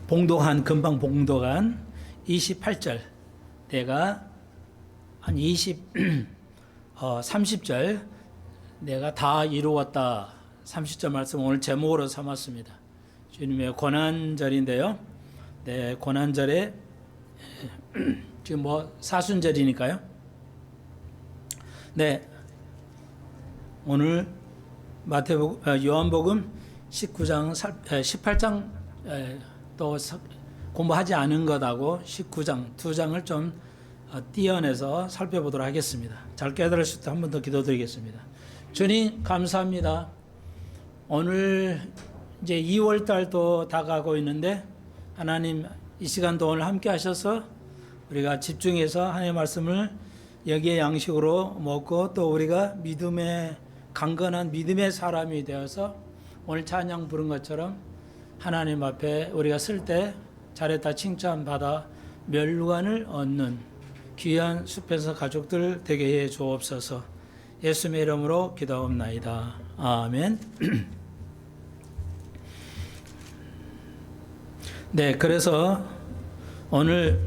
금방 봉독한 28절, 내가 한 30절, 내가 다 이루었다. 30절 말씀 오늘 제목으로 삼았습니다. 주님의 고난절인데요. 네, 고난절에 지금 사순절이니까요. 네, 오늘 요한복음 19장, 18장 또 공부하지 않은 것하고 19장, 두 장을 좀 띄어내서 살펴보도록 하겠습니다. 잘 깨달을 수 있도록 한 번 더 기도드리겠습니다. 주님, 감사합니다. 오늘 이제 2월 달도 다가고 있는데 하나님 이 시간도 오늘 함께 하셔서 우리가 집중해서 하나님의 말씀을 여기에 양식으로 먹고 또 우리가 강건한 믿음의 사람이 되어서 오늘 찬양 부른 것처럼 하나님 앞에 우리가 쓸 때 잘했다 칭찬받아 멸류관을 얻는 귀한 숲에서 가족들 되게 해 주옵소서. 예수님의 이름으로 기도하옵나이다. 아멘. 네, 그래서 오늘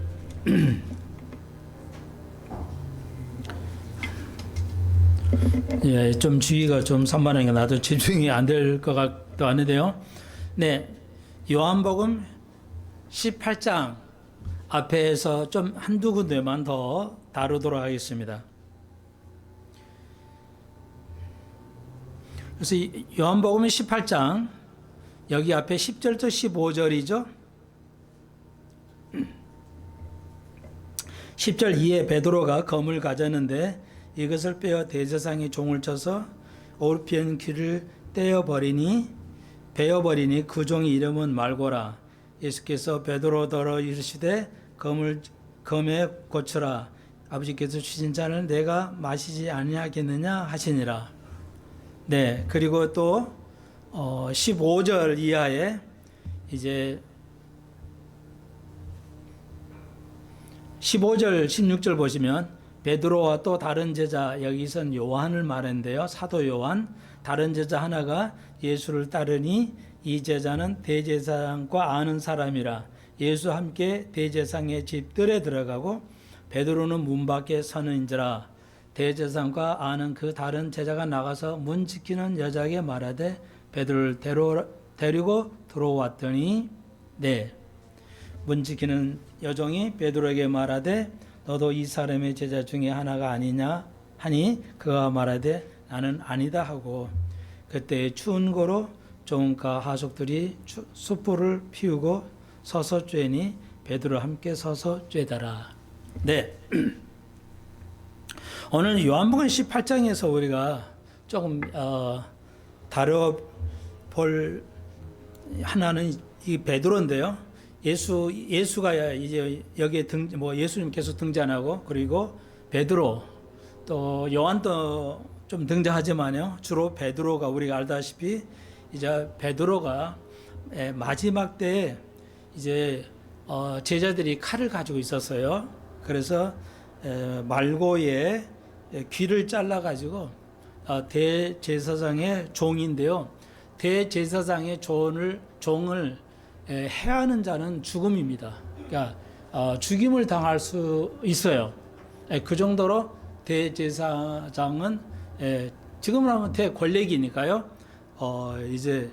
예, 좀 주의가 좀 산만하니까 나도 집중이 안 될 것 같기도 하는데요. 네, 요한복음 18장 앞에서 좀 한두 군데만 더 다루도록 하겠습니다. 그래서 요한복음 18장 여기 앞에 10절부터 15절이죠. 10절 이에 베드로가 검을 가졌는데 이것을 빼어 대제사장의 종을 쳐서 오르피엔 귀를 베어버리니 그 종의 이름은 말고라. 예수께서 베드로더러 이르시되 검에 고쳐라. 아버지께서 주신 잔을 내가 마시지 아니하겠느냐 하시니라. 네, 그리고 또 15절 이하에 이제 15절 16절 보시면 베드로와 또 다른 제자, 여기선 요한을 말했는데요. 사도 요한, 다른 제자 하나가 예수를 따르니 이 제자는 대제사장과 아는 사람이라. 예수 함께 대제사장의 집들에 들어가고 베드로는 문 밖에 서는지라. 대제사장과 아는 그 다른 제자가 나가서 문 지키는 여자에게 말하되 베드로를 데리고 들어왔더니 네, 문 지키는 여종이 베드로에게 말하되 너도 이 사람의 제자 중에 하나가 아니냐 하니 그가 말하되 나는 아니다 하고 그때 추운 고로 종과 하속들이 숯불을 피우고 서서 쬐니 베드로 함께 서서 쬐더라. 네, 오늘 요한복음 18장에서 우리가 조금 다뤄볼 하나는 이 베드로인데요. 예수가 이제 여기에 예수님께서 등장하고 그리고 베드로 또 요한도 좀 등장하지만요. 주로 베드로가 우리가 알다시피 이제 베드로가 마지막 때에 이제 제자들이 칼을 가지고 있었어요. 그래서 말고의 귀를 잘라 가지고 대제사장의 종인데요. 대제사장의 종을 해하는 자는 죽음입니다. 그러니까 죽임을 당할 수 있어요. 그 정도로 대제사장은 지금은 하면 대권력이니까요. 이제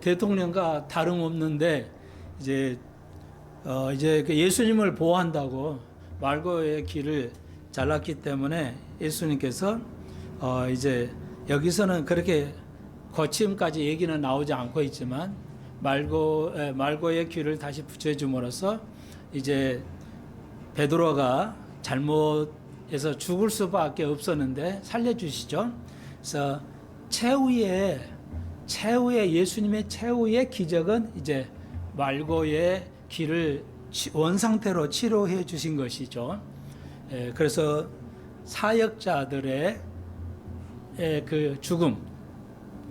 대통령과 다름없는데 이제 그 예수님을 보호한다고 말고의 귀를 잘랐기 때문에 예수님께서 이제 여기서는 그렇게 거침까지 얘기는 나오지 않고 있지만 말고의 귀를 다시 붙여줌으로써 이제 베드로가 잘못해서 죽을 수밖에 없었는데 살려주시죠. 그래서 최후의 예수님의 최후의 기적은 이제 말고의 귀를 원상태로 치료해 주신 것이죠. 그래서 사역자들의 그 죽음,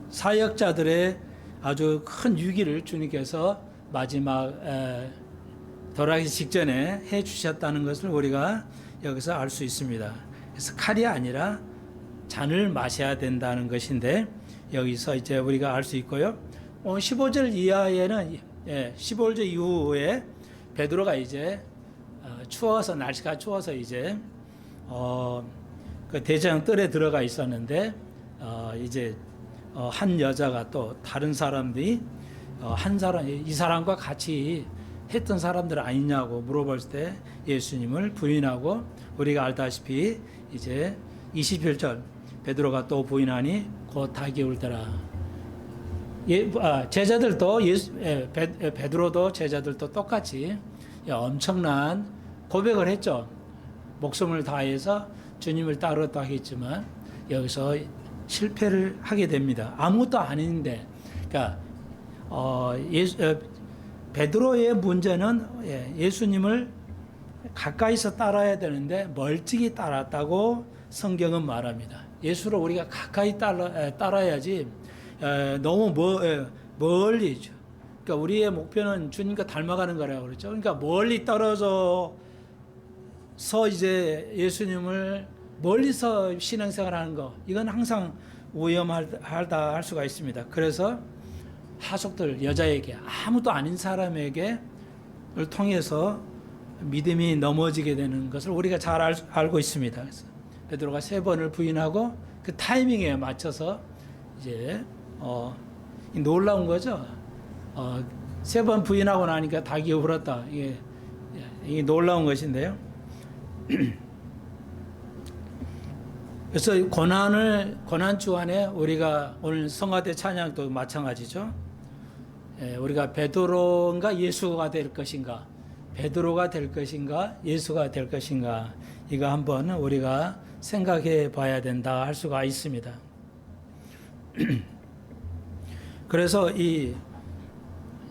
사역자들의 아주 큰 위기를 주님께서 마지막 돌아가기 직전에 해 주셨다는 것을 우리가 여기서 알 수 있습니다. 그래서 칼이 아니라 잔을 마셔야 된다는 것인데 여기서 이제 우리가 알 수 있고요. 15절 이하에는 15일 이후에 베드로가 이제 추워서 날씨가 추워서 이제 그 대제사장 뜰에 들어가 있었는데 이제 한 여자가 또 다른 사람들이 한 사람 이 사람과 같이 했던 사람들 아니냐고 물어볼 때 예수님을 부인하고 우리가 알다시피 이제 21절 베드로가 또 부인하니 곧 닭이 울더라. 제자들도 베드로도 제자들도 똑같이 엄청난 고백을 했죠. 목숨을 다해서 주님을 따르겠다 했지만 여기서 실패를 하게 됩니다. 아무것도 아닌데, 그러니까 베드로의 문제는 예수님을 가까이서 따라야 되는데 멀찍이 따랐다고 성경은 말합니다. 예수를 우리가 가까이 따라야지 너무 멀리죠. 그러니까 우리의 목표는 주님과 닮아가는 거라고 그랬죠. 그러니까 멀리 떨어져서 이제 예수님을 멀리서 신앙생활하는 거, 이건 항상 위험하다 할 수가 있습니다. 그래서 하속들 여자에게 아무도 아닌 사람에게 을 통해서 믿음이 넘어지게 되는 것을 우리가 잘 알고 있습니다. 그래서 베드로가 3번을 부인하고 그 타이밍에 맞춰서 이제 놀라운 거죠. 3번 부인하고 나니까 닭이 울었다. 이게 놀라운 것인데요. 그래서 고난 주간에 우리가 오늘 성가대 찬양도 마찬가지죠. 우리가 베드로인가 예수가 될 것인가, 베드로가 될 것인가, 예수가 될 것인가, 이거 한번 우리가 생각해 봐야 된다 할 수가 있습니다. 그래서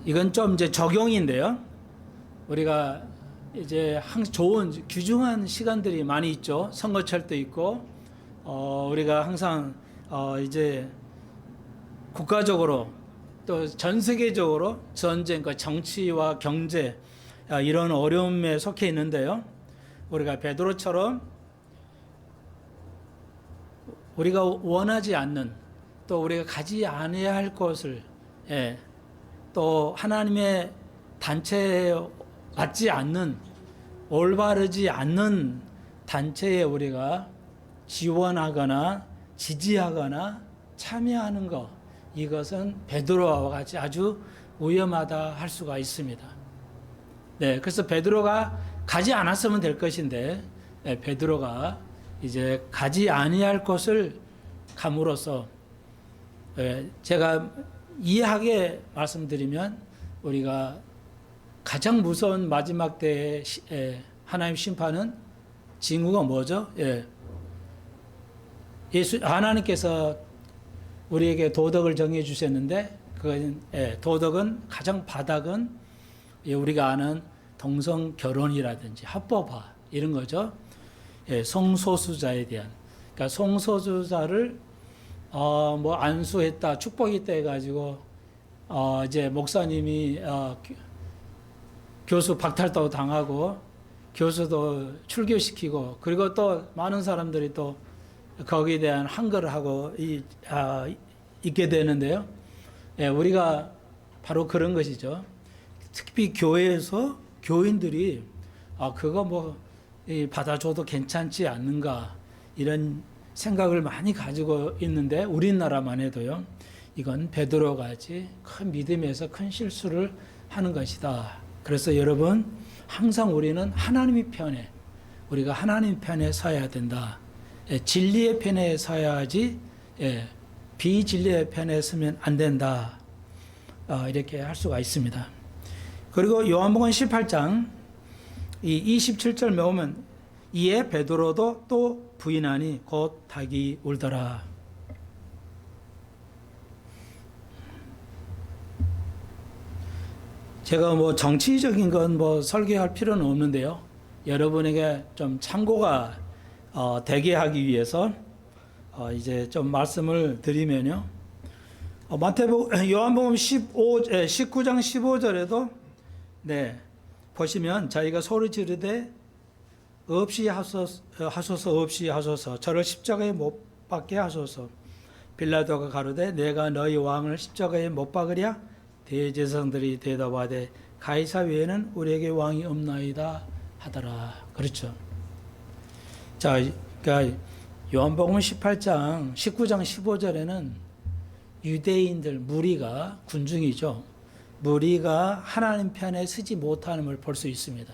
이건 좀 이제 적용인데요. 우리가 이제 좋은 귀중한 시간들이 많이 있죠. 선거철도 있고, 우리가 항상 이제 국가적으로 또 전 세계적으로 전쟁과 정치와 경제 이런 어려움에 속해 있는데요. 우리가 베드로처럼 우리가 원하지 않는, 또 우리가 가지 않아야 할 것을 또 하나님의 단체에 맞지 않는, 올바르지 않는 단체에 우리가 지원하거나 지지하거나 참여하는 것, 이것은 베드로와 같이 아주 위험하다 할 수가 있습니다. 그래서 베드로가 가지 않았으면 될 것인데 베드로가 이제 가지 아니할 것을 감으로써 제가 이해하게 말씀드리면 우리가 가장 무서운 마지막 때의 하나님 심판은 징후가 뭐죠? 하나님께서 우리에게 도덕을 정해 주셨는데 그건 도덕은 가장 바닥은 우리가 아는 동성 결혼이라든지 합법화 이런 거죠. 성소수자에 대한, 그러니까 성소수자를 뭐 안수했다, 축복했다 해가지고 이제 목사님이 교수 박탈도 당하고 교수도 출교시키고, 그리고 또 많은 사람들이 또 거기에 대한 항거를 하고 있게 되는데요. 우리가 바로 그런 것이죠. 특히 교회에서 교인들이 그거 뭐 받아줘도 괜찮지 않는가, 이런 생각을 많이 가지고 있는데 우리나라만 해도요, 이건 베드로같이 큰 믿음에서 큰 실수를 하는 것이다. 그래서 여러분, 항상 우리는 하나님의 편에, 우리가 하나님 편에 서야 된다. 진리의 편에 서야 하지 비진리의 편에 서면 안 된다. 이렇게 할 수가 있습니다. 그리고 요한복음 18장 이 27절 보면 이에 베드로도 또 부인하니 곧 닭이 울더라. 제가 뭐 정치적인 건 뭐 설교할 필요는 없는데요. 여러분에게 좀 참고가 되게 하기 위해서 이제 좀 말씀을 드리면요. 요한복음 19장 15절에도 보시면 자기가 소리 지르되 없이 하소서 없이 하소서, 저를 십자가에 못 박게 하소서. 빌라도가 가로되 내가 너희 왕을 십자가에 못 박으랴 대제사장들이 대답하되 가이사 외에는 우리에게 왕이 없나이다 하더라. 그렇죠. 자, 그러니까 요한복음 18장 19장 15절에는 유대인들 무리가 군중이죠. 무리가 하나님 편에 서지 못하는 걸 볼 수 있습니다.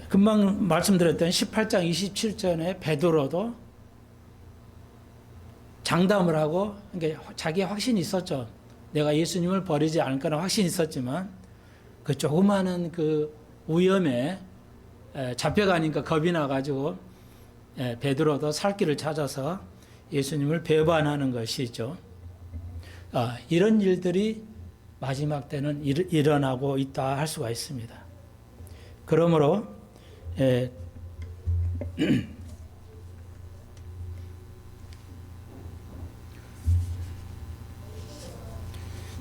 금방 말씀드렸던 18장 27절에 베드로도 장담을 하고, 그러니까 자기 확신이 있었죠. 내가 예수님을 버리지 않을 거나 확신이 있었지만 그 조그마한 그 위험에 잡혀가니까 겁이 나가지고 베드로도 살 길을 찾아서 예수님을 배반하는 것이죠. 이런 일들이 마지막 때는 일어나고 있다 할 수가 있습니다. 그러므로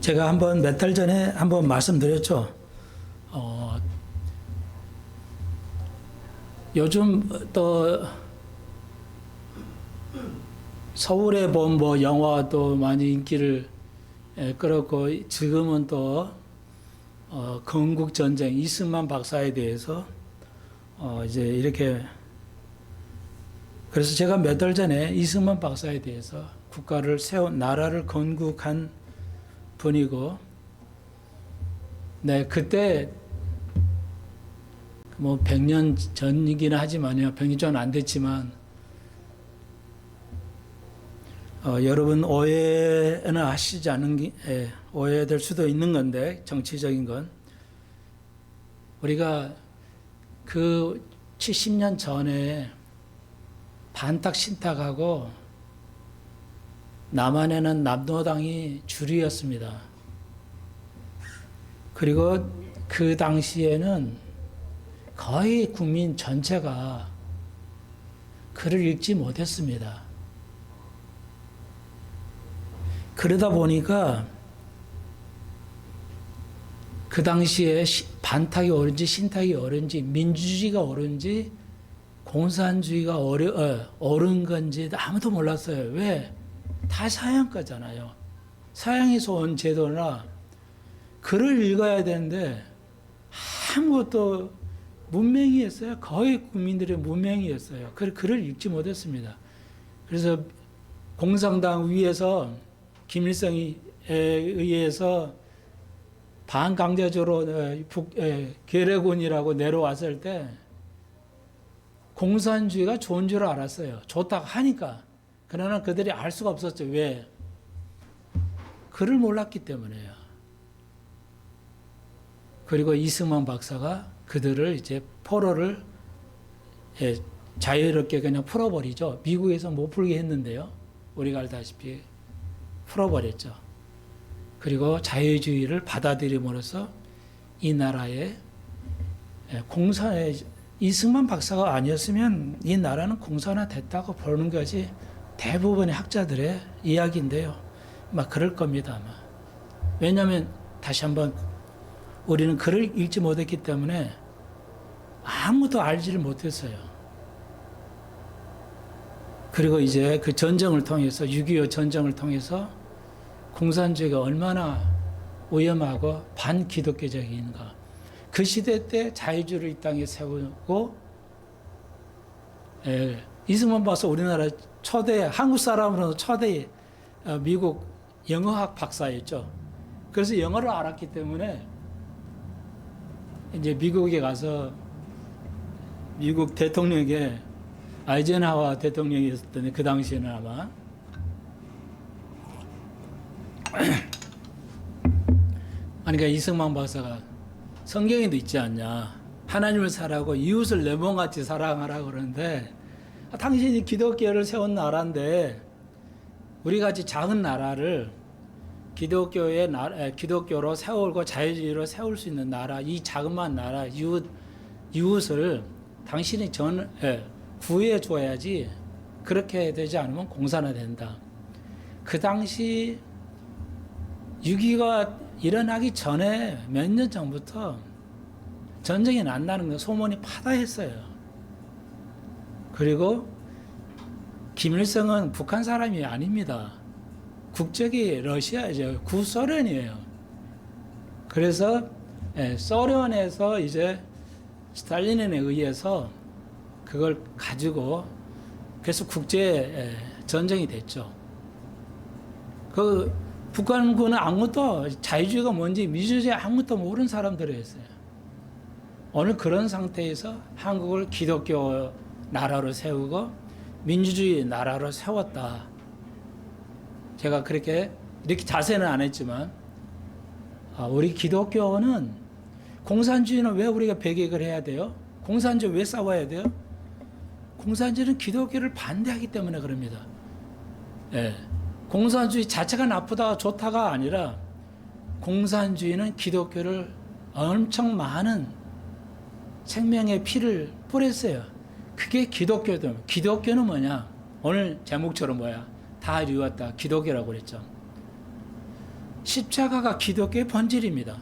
제가 한번 몇 달 전에 한번 말씀드렸죠. 요즘 또 서울에 본 뭐 영화도 많이 인기를 끌었고, 지금은 또 건국 전쟁 이승만 박사에 대해서 이제 이렇게, 그래서 제가 몇 달 전에 이승만 박사에 대해서 국가를 세운, 나라를 건국한 분이고, 네, 그때 뭐 100년 전이긴 하지만요. 100년 전 안 됐지만, 여러분 오해는 하시지 않은 게, 오해될 수도 있는 건데, 정치적인 건. 우리가 그 70년 전에 반탁 신탁하고 남한에는 남노당이 주류였습니다. 그리고 그 당시에는 거의 국민 전체가 글을 읽지 못했습니다. 그러다 보니까 그 당시에 반탁이 옳은지 신탁이 옳은지 민주주의가 옳은지 공산주의가 옳은 건지 아무도 몰랐어요. 왜? 다 서양 거잖아요. 서양에서 온 제도나 글을 읽어야 되는데 아무것도 문맹이었어요. 거의 국민들의 문맹이었어요. 글을 읽지 못했습니다. 그래서 공산당 위에서 김일성에 의해서 반강제적으로 괴뢰군이라고 내려왔을 때 공산주의가 좋은 줄 알았어요. 좋다고 하니까. 그러나 그들이 알 수가 없었죠. 왜? 글을 몰랐기 때문에요. 그리고 이승만 박사가 그들을 이제 포로를 자유롭게 그냥 풀어버리죠. 미국에서 못 풀게 했는데요. 우리가 알다시피 풀어버렸죠. 그리고 자유주의를 받아들임으로써 이 나라의 이승만 박사가 아니었으면 이 나라는 공산화 됐다고 보는 것이 대부분의 학자들의 이야기인데요. 막 그럴 겁니다, 아마. 왜냐하면 다시 한번 우리는 글을 읽지 못했기 때문에 아무도 알지를 못했어요. 그리고 이제 그 전쟁을 통해서 6.25 전쟁을 통해서 공산주의가 얼마나 위험하고 반기독교적인가. 그 시대 때 자유주의를 이 땅에 세우고, 이승만 박사 우리나라 초대, 한국 사람으로서 초대 미국 영어학 박사였죠. 그래서 영어를 알았기 때문에 이제 미국에 가서 미국 대통령에게 아이젠하워 대통령이었던 그 당시에는 아마 그러니까 이승만 박사가 성경에도 있지 않냐. 하나님을 사랑하고 이웃을 내 몸같이 사랑하라 그러는데, 당신이 기독교를 세운 나라인데 우리같이 작은 나라를 기독교로 세우고 자유주의로 세울 수 있는 나라, 이 자그마한 나라, 이웃을 당신이 구해 줘야지. 그렇게 되지 않으면 공산화 된다. 그 당시 6.25가 일어나기 전에 몇 년 전부터 전쟁이 난다는 거 소문이 파다했어요. 그리고 김일성은 북한 사람이 아닙니다. 국적이 러시아죠. 구소련이에요. 그래서 소련에서 이제 스탈린에 의해서 그걸 가지고 그래서 국제 전쟁이 됐죠. 그 북한군은 아무것도 자유주의가 뭔지 민주주의 아무것도 모르는 사람들이었어요. 오늘 그런 상태에서 한국을 기독교 나라로 세우고 민주주의 나라로 세웠다. 제가 그렇게 이렇게 자세는 안 했지만 우리 기독교는 공산주의는 왜 우리가 배격을 해야 돼요? 공산주의 왜 싸워야 돼요? 공산주의는 기독교를 반대하기 때문에 그럽니다. 예. 공산주의 자체가 나쁘다 좋다가 아니라 공산주의는 기독교를 엄청 많은 생명의 피를 뿌렸어요. 그게 기독교도. 기독교는 뭐냐? 오늘 제목처럼 뭐야? 다 이루었다. 기독교라고 그랬죠. 십자가가 기독교의 본질입니다.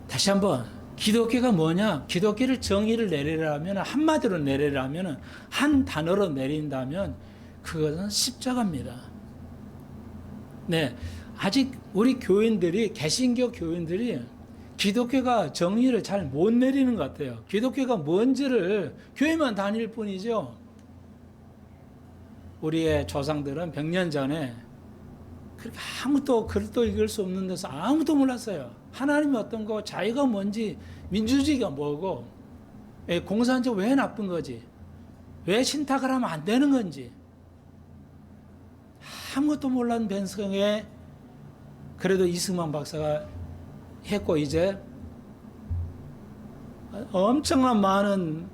다시 한번 기독교가 뭐냐? 기독교를 정의를 내리라면 한마디로 내리라면 한 단어로 내린다면 그것은 십자가입니다. 네, 아직 우리 교인들이 개신교 교인들이 기독교가 정의를 잘 못 내리는 것 같아요. 기독교가 뭔지를 교회만 다닐 뿐이죠. 우리의 조상들은 100년 전에 그렇게 아무도 글도 읽을 수 없는 데서 아무도 몰랐어요. 하나님이 어떤 거, 자유가 뭔지, 민주주의가 뭐고, 공산주의 왜 나쁜 거지, 왜 신탁을 하면 안 되는 건지 아무것도 몰랐는 벤성에 그래도 이승만 박사가 했고 이제 엄청난 많은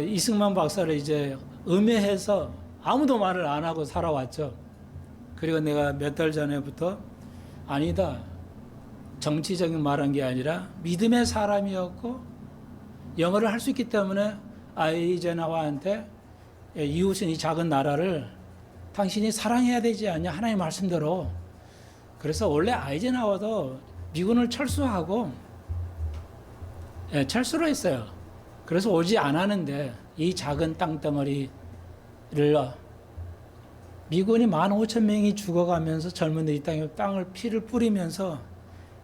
이승만 박사를 이제 음해해서 아무도 말을 안 하고 살아왔죠. 그리고 내가 몇 달 전에부터 아니다. 정치적인 말한 게 아니라 믿음의 사람이었고 영어를 할 수 있기 때문에 아이젠하워한테 이웃은 이 작은 나라를 당신이 사랑해야 되지 않냐 하나님 말씀대로. 그래서 원래 아이젠하워도 미군을 철수하고 철수를 했어요. 그래서 오지 않았는데 이 작은 땅덩어리를 미군이 15,000명이 죽어가면서 젊은들 이 땅에 땅을 피를 뿌리면서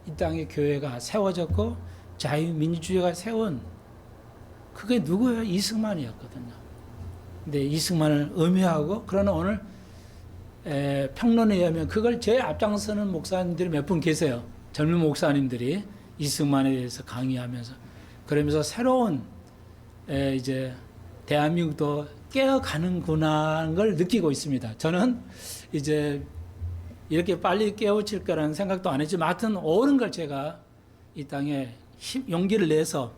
이 땅에 교회가 세워졌고 자유민주주의가 세운 그게 누구예요? 이승만이었거든요. 근데 이승만을 음해하고 그러나 오늘 평론에 의하면 그걸 제일 앞장서는 목사님들이 몇 분 계세요. 젊은 목사님들이 이승만에 대해서 강의하면서 그러면서 새로운 이제 대한민국도 깨어가는구나 하는 걸 느끼고 있습니다. 저는 이제 이렇게 빨리 깨우칠 거라는 생각도 안 했지만 하여튼 옳은 걸 제가 이 땅에 용기를 내서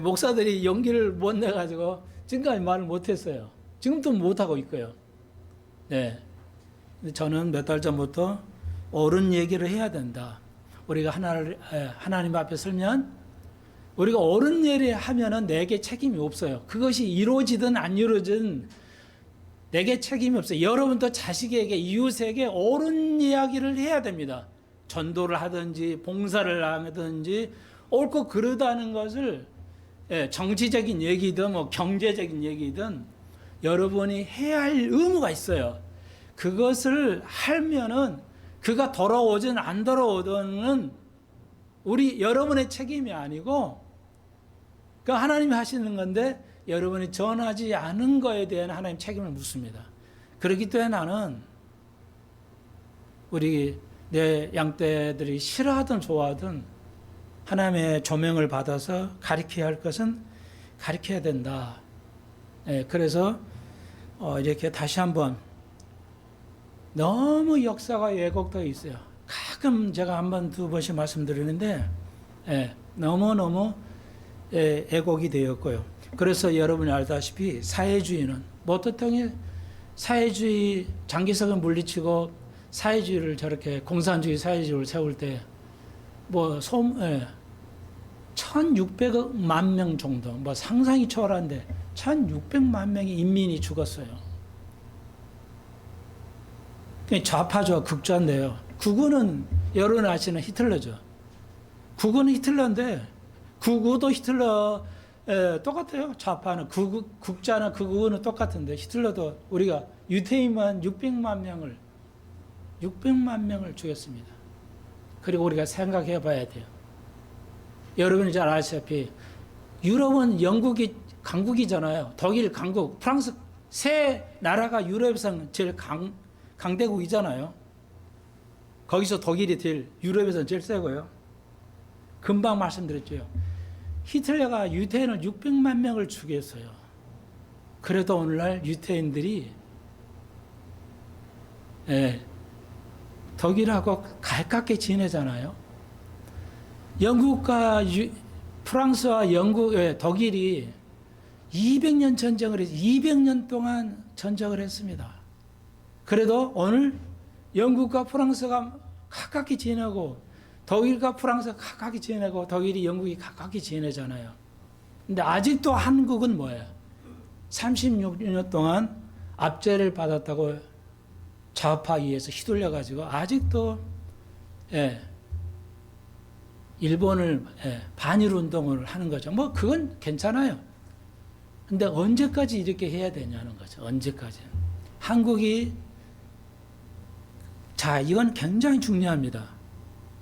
목사들이 용기를 못 내가지고 지금까지 말을 못했어요. 지금도 못하고 있고요. 네. 저는 몇 달 전부터 옳은 얘기를 해야 된다. 우리가 하나님 앞에 설면 우리가 옳은 일을 하면은 내게 책임이 없어요. 그것이 이루어지든 안 이루어지든 내게 책임이 없어요. 여러분도 자식에게 이웃에게 옳은 이야기를 해야 됩니다. 전도를 하든지 봉사를 하든지 옳고 그르다는 것을 정치적인 얘기든 뭐 경제적인 얘기든 여러분이 해야 할 의무가 있어요. 그것을 하면은 그가 돌아오든 안 돌아오든은 여러분의 책임이 아니고 그 하나님이 하시는 건데 여러분이 전하지 않은 거에 대한 하나님 책임을 묻습니다. 그렇기 때문에 나는 우리 내 양떼들이 싫어하든 좋아하든 하나님의 조명을 받아서 가르쳐야 할 것은 가르쳐야 된다. 그래서 이렇게 다시 한번 너무 역사가 왜곡되어 있어요. 가끔 제가 한 번, 두 번씩 말씀드리는데 너무너무 왜곡이 되었고요. 그래서 여러분이 알다시피 사회주의는 모태통일 사회주의 장기석을 물리치고 사회주의를 저렇게 공산주의 사회주의를 세울 때 뭐 1600만 명 정도 뭐 상상이 초월한데 1600만 명의 인민이 죽었어요. 좌파죠. 극좌인데요. 극우는 여러분 아시는 히틀러죠. 극우는 히틀러인데 극우도 히틀러 똑같아요. 좌파는 국자나 극우는 똑같은데 히틀러도 우리가 유태인만 600만 명을 죽였습니다. 그리고 우리가 생각해 봐야 돼요. 여러분이 잘 아시다시피 유럽은 영국이 강국이잖아요. 독일 강국, 프랑스 세 나라가 유럽에서는 제일 강대국이잖아요. 거기서 독일이 유럽에서는 제일 세고요. 금방 말씀드렸죠. 히틀러가 유태인을 600만 명을 죽였어요. 그래도 오늘날 유태인들이 독일하고 가깝게 지내잖아요. 영국과 프랑스와 독일이 200년 전쟁을 해서 200년 동안 전쟁을 했습니다. 그래도 오늘 영국과 프랑스가 가깝게 지내고 독일과 프랑스가 가깝게 지내고 독일이 영국이 가깝게 지내잖아요. 근데 아직도 한국은 뭐예요? 36년 동안 압제를 받았다고 좌파에 의해서 휘둘려가지고 아직도 일본을 반일 운동을 하는 거죠. 뭐 그건 괜찮아요. 근데 언제까지 이렇게 해야 되냐는 거죠. 언제까지. 한국이 자, 이건 굉장히 중요합니다.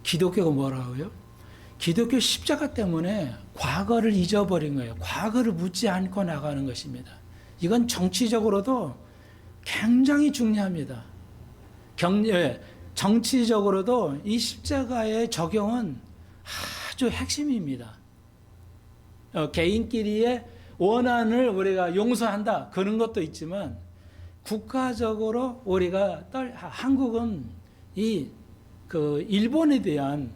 기독교가 뭐라고요? 기독교 십자가 때문에 과거를 잊어버린 거예요. 과거를 묻지 않고 나가는 것입니다. 이건 정치적으로도 굉장히 중요합니다. 정치적으로도 이 십자가의 적용은 아주 핵심입니다. 개인끼리의 원한을 우리가 용서한다. 그런 것도 있지만 국가적으로 우리가 한국은 일본에 대한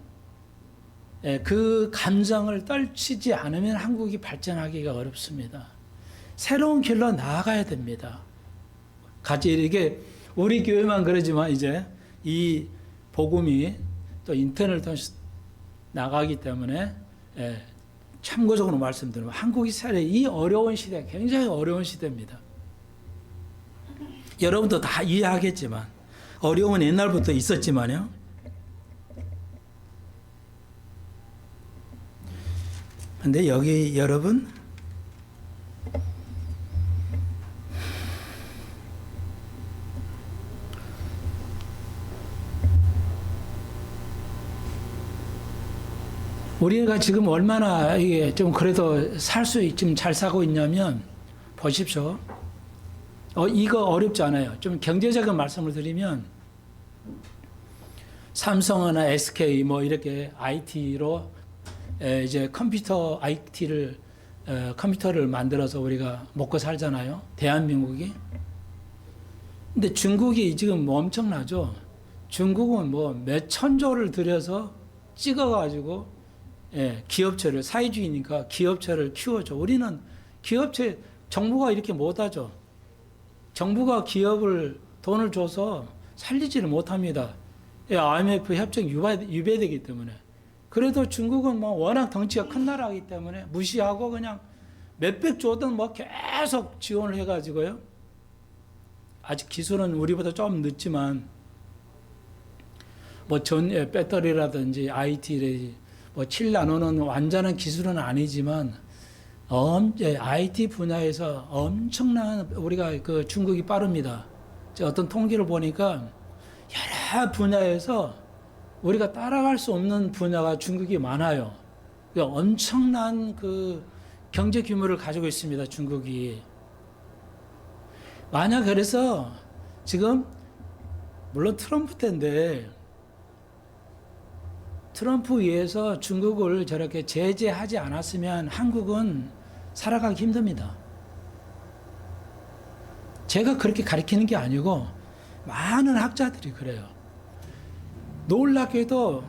그 감정을 떨치지 않으면 한국이 발전하기가 어렵습니다. 새로운 길로 나아가야 됩니다. 같이 이게 우리 교회만 그러지만 이제 이 복음이 또 인터넷을 통해서 나가기 때문에 참고적으로 말씀드리면 한국이 이 어려운 시대, 굉장히 어려운 시대입니다. 여러분도 다 이해하겠지만 어려움은 옛날부터 있었지만요. 근데 여기 여러분 우리가 지금 얼마나 이게 좀 그래도 살 수 좀 잘 사고 있냐면 보십시오. 이거 어렵지 않아요. 좀 경제적인 말씀을 드리면 삼성이나 SK 뭐 이렇게 IT로 이제 컴퓨터를 만들어서 우리가 먹고 살잖아요. 대한민국이. 근데 중국이 지금 뭐 엄청나죠. 중국은 뭐 몇 천조를 들여서 찍어가지고 기업체를 사회주의니까 기업체를 키워줘. 우리는 기업체 정부가 이렇게 못하죠. 정부가 기업을 돈을 줘서 살리지를 못합니다. IMF 협정 유배되기 때문에. 그래도 중국은 뭐 워낙 덩치가 큰 나라이기 때문에 무시하고 그냥 몇백 조든 뭐 계속 지원을 해가지고요. 아직 기술은 우리보다 좀 늦지만 뭐 배터리라든지 IT 뭐 7나노는 완전한 기술은 아니지만 IT 분야에서 엄청난 우리가 중국이 빠릅니다. 어떤 통계를 보니까 여러 분야에서 우리가 따라갈 수 없는 분야가 중국이 많아요. 엄청난 경제 규모를 가지고 있습니다. 중국이. 만약 그래서 지금 물론 트럼프 때인데 트럼프 위해서 중국을 저렇게 제재하지 않았으면 한국은 살아가기 힘듭니다. 제가 그렇게 가르치는 게 아니고 많은 학자들이 그래요. 놀랍게도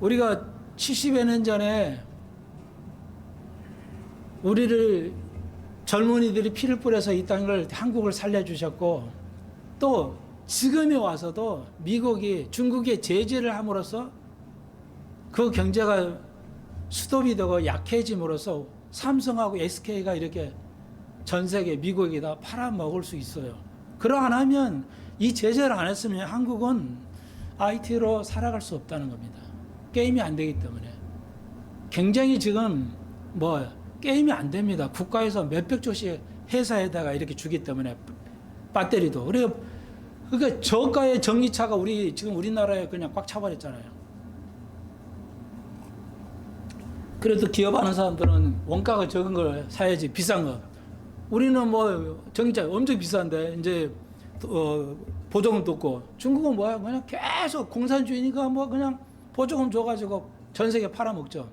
우리가 70여 년 전에 우리를 젊은이들이 피를 뿌려서 이 땅을 한국을 살려주셨고 또 지금에 와서도 미국이 중국에 제재를 함으로써 그 경제가 수도비 되고 약해짐으로써 삼성하고 SK가 이렇게 전 세계 미국에다 팔아먹을 수 있어요. 그러 안 하면 이 제재를 안 했으면 한국은 IT로 살아갈 수 없다는 겁니다. 게임이 안 되기 때문에. 굉장히 지금 게임이 안 됩니다. 국가에서 몇백 조씩 회사에다가 이렇게 주기 때문에 배터리도. 그러니까 저가의 전기차가 지금 우리나라에 그냥 꽉 차버렸잖아요. 그래도 기업하는 사람들은 원가가 적은 걸 사야지 비싼 거. 우리는 뭐 전기차 엄청 비싼데 이제 보조금도 없고, 중국은 뭐야 그냥 계속 공산주의니까 뭐 그냥 보조금 줘가지고 전 세계 팔아먹죠.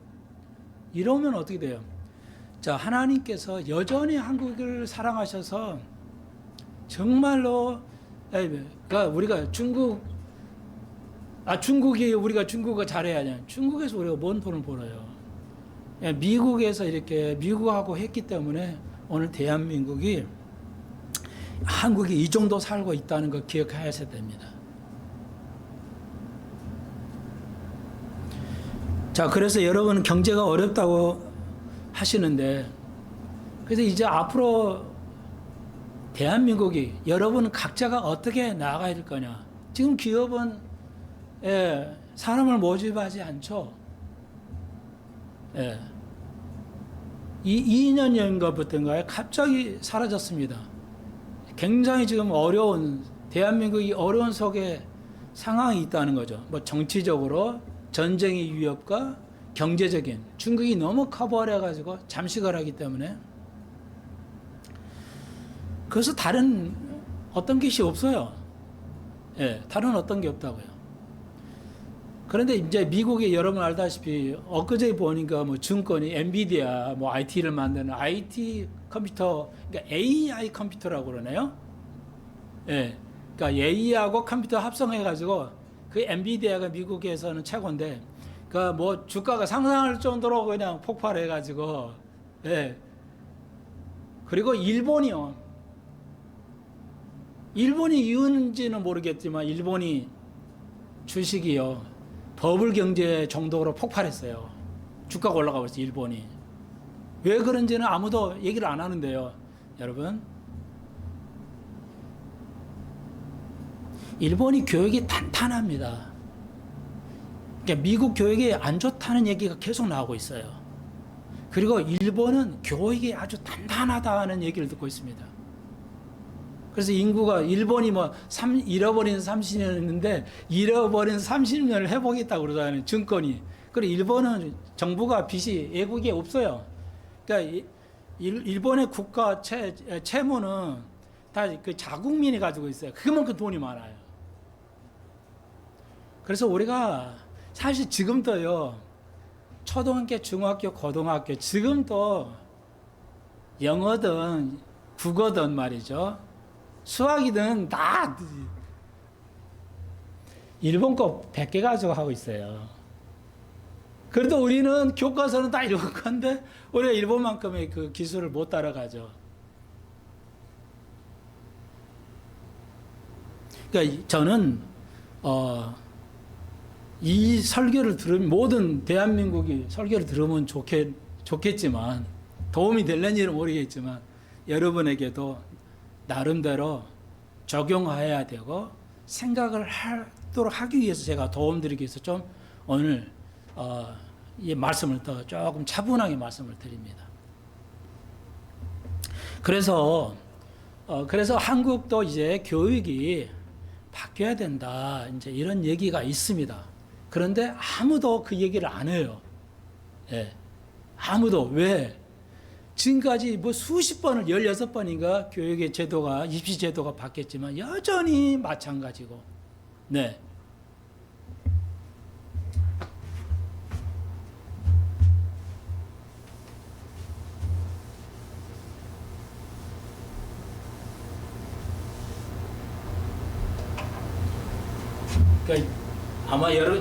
이러면 어떻게 돼요? 자, 하나님께서 여전히 한국을 사랑하셔서 정말로, 그러니까 우리가 중국이 우리가 중국어 잘해야 돼. 중국에서 우리가 뭔 돈을 벌어요? 미국에서 이렇게 미국하고 했기 때문에 오늘 대한민국이, 한국이 이 정도 살고 있다는 거 기억하셔야 됩니다. 자, 그래서 여러분 경제가 어렵다고 하시는데, 그래서 이제 앞으로 대한민국이, 여러분 각자가 어떻게 나아가야 될 거냐. 지금 기업은 사람을 모집하지 않죠. 2년 전인가부터인가요? 갑자기 사라졌습니다. 굉장히 지금 대한민국이 어려운 속에 상황이 있다는 거죠. 뭐 정치적으로 전쟁의 위협과 경제적인, 중국이 너무 커버해가지고 잠식을 하기 때문에. 그래서 다른 어떤 것이 없어요. 다른 어떤 게 없다고요. 그런데 이제 미국에 여러분 알다시피 엊그제 보니까 뭐 증권이 엔비디아 뭐 IT를 만드는 IT 컴퓨터, 그러니까 AI 컴퓨터라고 그러네요. 그러니까 AI하고 컴퓨터 합성해가지고 그 엔비디아가 미국에서는 최고인데, 그러니까 뭐 주가가 상상할 정도로 그냥 폭발해가지고, 그리고 일본이 이유인지는 모르겠지만 일본이 주식이요 버블 경제 정도로 폭발했어요. 주가가 올라가 버렸어요. 일본이. 왜 그런지는 아무도 얘기를 안 하는데요. 여러분, 일본이 교육이 탄탄합니다. 그러니까 미국 교육이 안 좋다는 얘기가 계속 나오고 있어요. 그리고 일본은 교육이 아주 단단하다는 얘기를 듣고 있습니다. 그래서 인구가, 일본이 뭐 잃어버린 30년이었는데 잃어버린 30년을 회복했다고 그러잖아요. 증권이. 그리고 일본은 정부가 빚이 외국에 없어요. 그러니까 일본의 국가 채무는 다 그 자국민이 가지고 있어요. 그만큼 돈이 많아요. 그래서 우리가 사실 지금도요, 초등학교, 중학교, 고등학교, 지금도 영어든 국어든 말이죠, 수학이든 다 일본 거 100개 가지고 하고 있어요. 그래도 우리는 교과서는 다 일본 건데 우리가 일본만큼의 그 기술을 못 따라가죠. 그러니까 저는 이 설교를 들으면, 모든 대한민국이 설교를 들으면 좋겠지만, 도움이 될는지는 모르겠지만 여러분에게도 나름대로 적용해야 되고 생각을 하도록 하기 위해서 제가 도움드리기 위해서 좀 오늘 이 말씀을 더 조금 차분하게 말씀을 드립니다. 그래서 한국도 이제 교육이 바뀌어야 된다, 이제 이런 얘기가 있습니다. 그런데 아무도 그 얘기를 안 해요. 아무도. 왜? 지금까지 뭐 수십 번을, 16번인가 교육의 제도가, 입시 제도가 바뀌었지만 여전히 마찬가지고. 그러니까 아마 여러분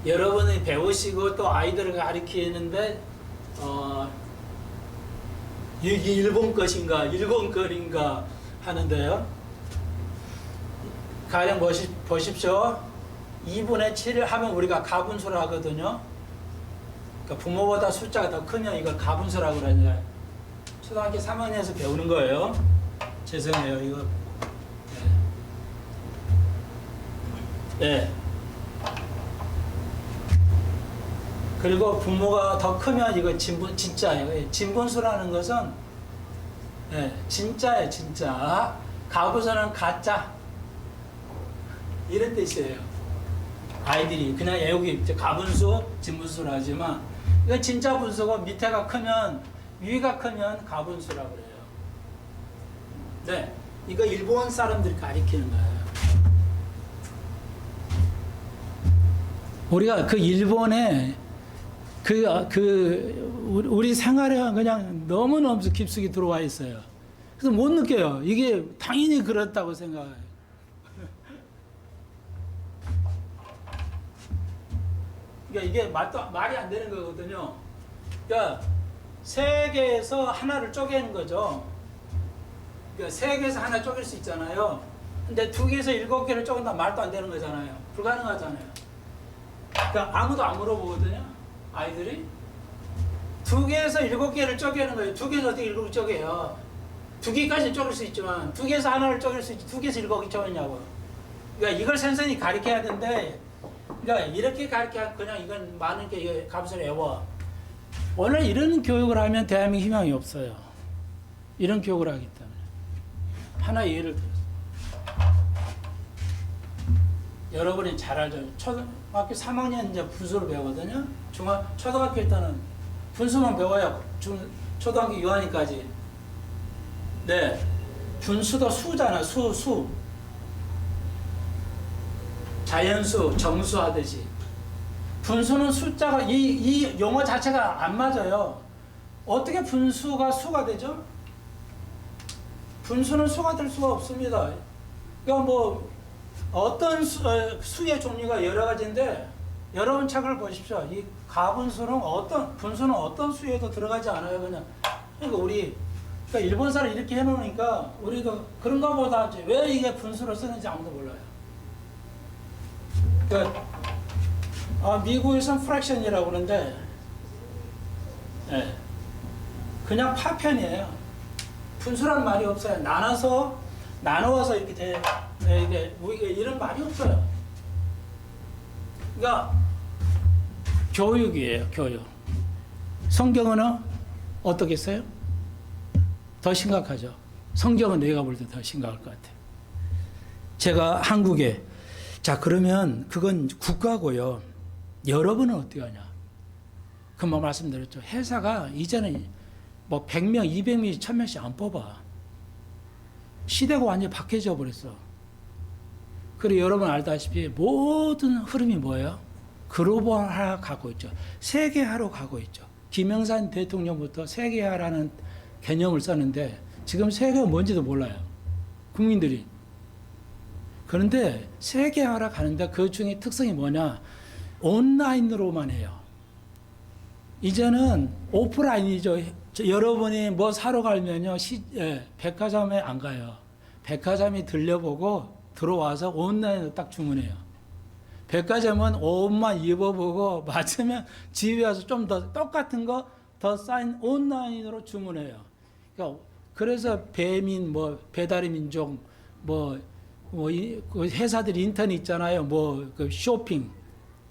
여러분이 배우시고 또 아이들을 가르치는데, 이게 일본 것인가, 일본 글인가 하는데요. 가령 보십시오. 2분의 7을 하면 우리가 가분수를 하거든요. 그러니까 부모보다 숫자가 더 크면 이걸 가분수라고 그러냐. 초등학교 3학년에서 배우는 거예요. 죄송해요. 이거. 그리고 부모가 더 크면 이거 진짜예요. 진분수라는 것은 진짜예요, 진짜. 가부서는 가짜. 이런 뜻이에요. 아이들이 그냥 애우기 가분수, 진분수라 하지만 이건 진짜 분수고 밑에가 크면 위가 크면 가분수라고 그래요. 네, 이거 일본 사람들이 가리키는 거예요. 우리가 그 일본에 우리 생활에 그냥 너무너무 깊숙이 들어와 있어요. 그래서 못 느껴요. 이게 당연히 그렇다고 생각해요. 그러니까 이게 말이 안 되는 거거든요. 그러니까 세 개에서 하나를 쪼개는 거죠. 그러니까 세 개에서 하나 쪼갤 수 있잖아요. 근데 두 개에서 7개를 쪼갠다 말도 안 되는 거잖아요. 불가능하잖아요. 그러니까 아무도 안 물어보거든요. 아이들이. 2개에서 7개를 쪼개는 거예요. 2개에서 어떻게 7개 쪼개요? 2개까지 쪼갤 수 있지만 2개에서 하나를 쪼갤 수 있지 2개에서 7개 쪼개냐고. 그러니까 이걸 선생님이 가르쳐야 되는데, 그러니까 이렇게 가르쳐 그냥 이건 많은 게 이거 값을 외워. 원래 이런 교육을 하면 대한민국 희망이 없어요. 이런 교육을 하기 때문에. 하나 예를 들어서 여러분이 잘 알죠. 초등학교 3학년 이제 분수를 배우거든요. 초등학교 때는 분수만 배워요. 초등학교 6학년까지. 네. 분수도 수잖아. 수. 자연수, 정수 하듯이. 분수는 숫자가 이 용어 자체가 안 맞아요. 어떻게 분수가 수가 되죠? 분수는 수가 될 수가 없습니다. 그러니까 뭐 어떤 수의 종류가 여러 가지인데 여러분 책을 보십시오. 이 가분수는 분수는 어떤 수에도 들어가지 않아요. 그러니까 그러니까 일본 사람 이렇게 해놓으니까 우리도 그런가 보다 하지. 왜 이게 분수를 쓰는지 아무도 몰라요. 그러니까 미국에서는 프랙션이라고 그러는데 그냥 파편이에요. 분수라는 말이 없어요. 나누어서 이렇게 이게 이런 말이 없어요. 그러니까 교육이에요. 교육. 성경은 어떻게 써요? 더 심각하죠. 성경은 내가 볼 때 더 심각할 것 같아요. 제가 한국에 자 그러면 그건 국가고요. 여러분은 어떻게 하냐? 금방 말씀드렸죠. 회사가 이제는 뭐 100명, 200명, 1000명씩 안 뽑아. 시대가 완전히 바뀌어져 버렸어. 그리고 여러분 알다시피 모든 흐름이 뭐예요? 글로벌화 가고 있죠. 세계화로 가고 있죠. 김영삼 대통령부터 세계화라는 개념을 썼는데 지금 세계가 뭔지도 몰라요. 국민들이. 그런데 세계화로 가는데 그 중에 특성이 뭐냐? 온라인으로만 해요. 이제는 오프라인이죠. 여러분이 뭐 사러 가면요. 백화점에 안 가요. 백화점에 들려보고 들어와서 온라인으로 딱 주문해요. 백화점은 옷만 입어보고 맞으면 집에 와서 좀 더 똑같은 거 더 쌓인 온라인으로 주문해요. 그러니까 그래서 배민 뭐 배달의 민족 그 회사들 인터넷 있잖아요. 그 쇼핑,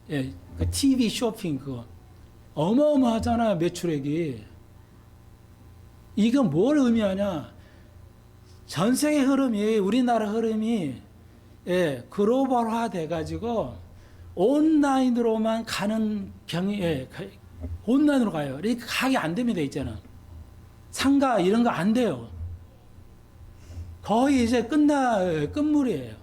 그 TV 쇼핑 그거 어마어마하잖아요. 매출액이. 이건 뭘 의미하냐? 전 세계 흐름이 우리나라 흐름이 글로벌화 돼가지고 온라인으로만 가는 온라인으로 가요. 이렇게 가게 안 됩니다. 있잖아. 상가 이런 거 안 돼요. 거의 이제 끝물이에요.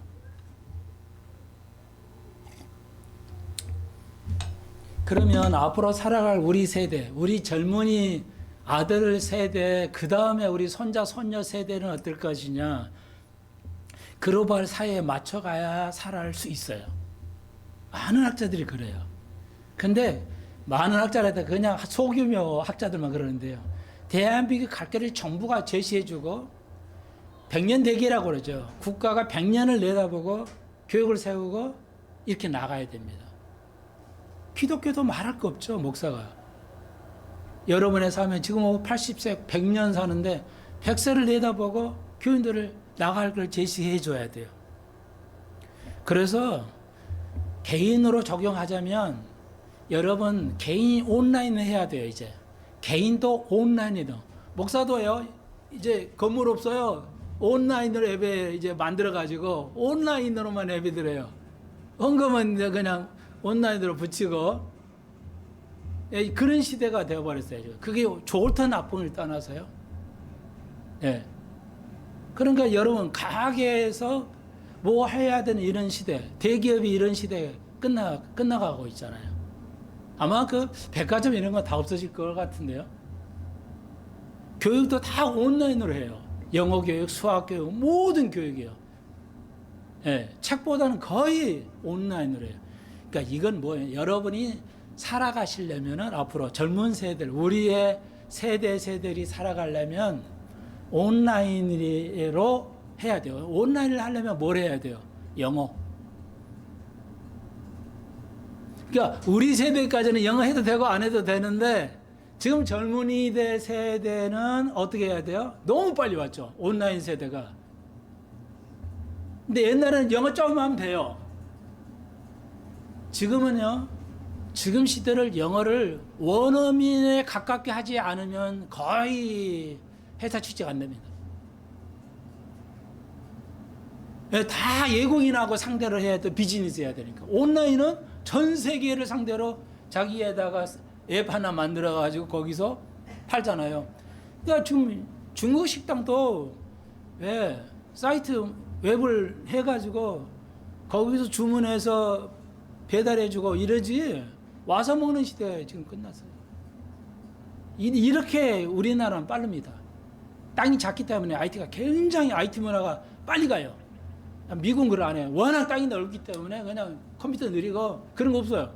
그러면 앞으로 살아갈 우리 세대, 우리 젊은이 아들 세대, 그 다음에 우리 손자, 손녀 세대는 어떨 것이냐. 글로벌 사회에 맞춰가야 살아갈 수 있어요. 많은 학자들이 그래요. 근데 많은 학자라도 그냥 소규모 학자들만 그러는데요. 대한민국 갈 길을 정부가 제시해주고 100년 대계라고 그러죠. 국가가 100년을 내다보고 교육을 세우고 이렇게 나가야 됩니다. 기독교도 말할 거 없죠. 목사가. 여러분의 삶에 지금 80세, 100년 사는데 100세를 내다보고 교인들을 나갈 걸 제시해 줘야 돼요. 그래서 개인으로 적용하자면 여러분 개인 온라인을 해야 돼요. 이제 개인도 온라인이도 목사도요. 이제 건물 없어요. 온라인으로 예배 이제 만들어 가지고 온라인으로만 예배 드려요. 헌금은 이제 그냥 온라인으로 붙이고 그런 시대가 되어버렸어요. 그게 좋든 나쁜을 떠나서요. 예. 그러니까 여러분 가게에서 뭐 해야 되는 이런 시대, 대기업이 이런 시대에 끝나가고 있잖아요. 아마 그 백화점 이런 거 다 없어질 것 같은데요. 교육도 다 온라인으로 해요. 영어 교육, 수학 교육, 모든 교육이요. 예, 책보다는 거의 온라인으로 해요. 그러니까 이건 뭐예요? 여러분이 살아가시려면은 앞으로 젊은 세대들, 우리의 세대들이 살아가려면 온라인으로 해야 돼요. 온라인을 하려면 뭘 해야 돼요? 영어. 그러니까 우리 세대까지는 영어 해도 되고 안 해도 되는데 지금 젊은이들 세대는 어떻게 해야 돼요? 너무 빨리 왔죠. 온라인 세대가. 근데 옛날에는 영어 조금 하면 돼요. 지금은요. 지금 시대를 영어를 원어민에 가깝게 하지 않으면 거의 회사 취직 안 됩니다. 다 외국인하고 상대를 해야 돼. 비즈니스 해야 되니까. 온라인은 전 세계를 상대로 자기에다가 앱 하나 만들어 가지고 거기서 팔잖아요. 그러니까 지금 중국 식당도 왜 사이트 웹을 해 가지고 거기서 주문해서 배달해 주고 이러지 와서 먹는 시대 지금 끝났어요. 이렇게 우리나라는 빠릅니다. 땅이 작기 때문에 IT가 굉장히 IT 문화가 빨리 가요. 미국은 그걸 안 해요. 워낙 땅이 넓기 때문에 그냥 컴퓨터 느리고 그런 거 없어요.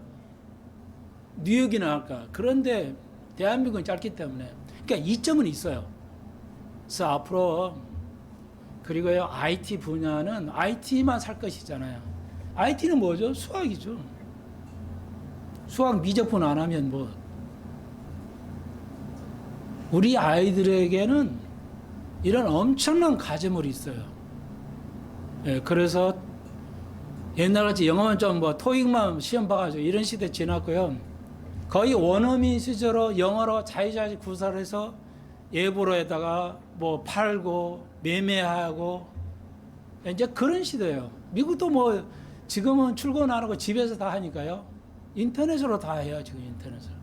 뉴욕이나 할까. 그런데 대한민국은 짧기 때문에. 그러니까 이점은 있어요. 그래서 앞으로 그리고요 IT 분야는 IT만 살 것이잖아요. IT는 뭐죠? 수학이죠. 수학 미적분 안 하면 뭐 우리 아이들에게는 이런 엄청난 가제물이 있어요. 예, 그래서 옛날같이 영어만 좀 뭐 토익만 시험 봐가지고 이런 시대 지났고요. 거의 원어민 시절로 영어로 자유자재 구사를 해서 예보로에다가 뭐 팔고 매매하고 이제 그런 시대예요. 미국도 뭐 지금은 출근 안 하고 집에서 다 하니까요. 인터넷으로 다 해요. 지금 인터넷으로.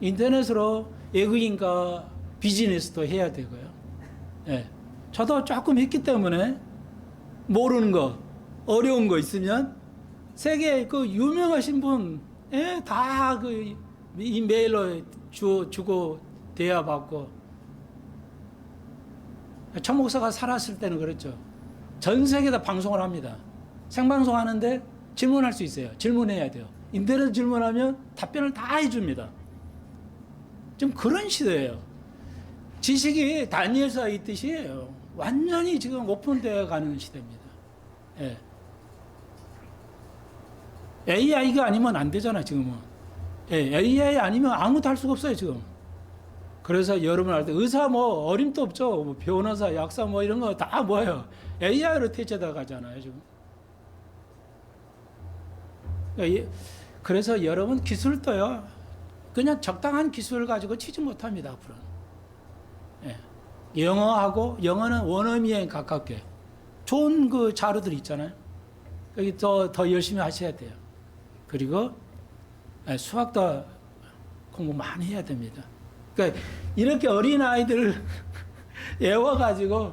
인터넷으로 외국인과 비즈니스도 해야 되고요. 예. 저도 조금 했기 때문에 모르는 거, 어려운 거 있으면 세계 그 유명하신 분, 예, 다 그 이메일로 주고 대화 받고. 천 목사가 살았을 때는 그랬죠. 전 세계다 방송을 합니다. 생방송 하는데 질문할 수 있어요. 질문해야 돼요. 인터넷 질문하면 답변을 다 해줍니다. 좀 그런 시대예요. 지식이 다니엘서 있듯이 완전히 지금 오픈되어 가는 시대입니다. 예. AI가 아니면 안 되잖아, 지금은. 예, AI 아니면 아무것도 할 수가 없어요, 지금. 그래서 여러분 할 때 의사 뭐 어림도 없죠. 뭐 변호사, 약사 뭐 이런 거 다 뭐예요. AI로 대체돼 가잖아요, 지금. 그래서 여러분 기술도요, 그냥 적당한 기술을 가지고 치지 못합니다, 앞으로는. 예. 영어는 원어민에 가깝게. 좋은 그 자료들 있잖아요. 여기 더 열심히 하셔야 돼요. 그리고 수학도 공부 많이 해야 됩니다. 그러니까 이렇게 어린 아이들 애워가지고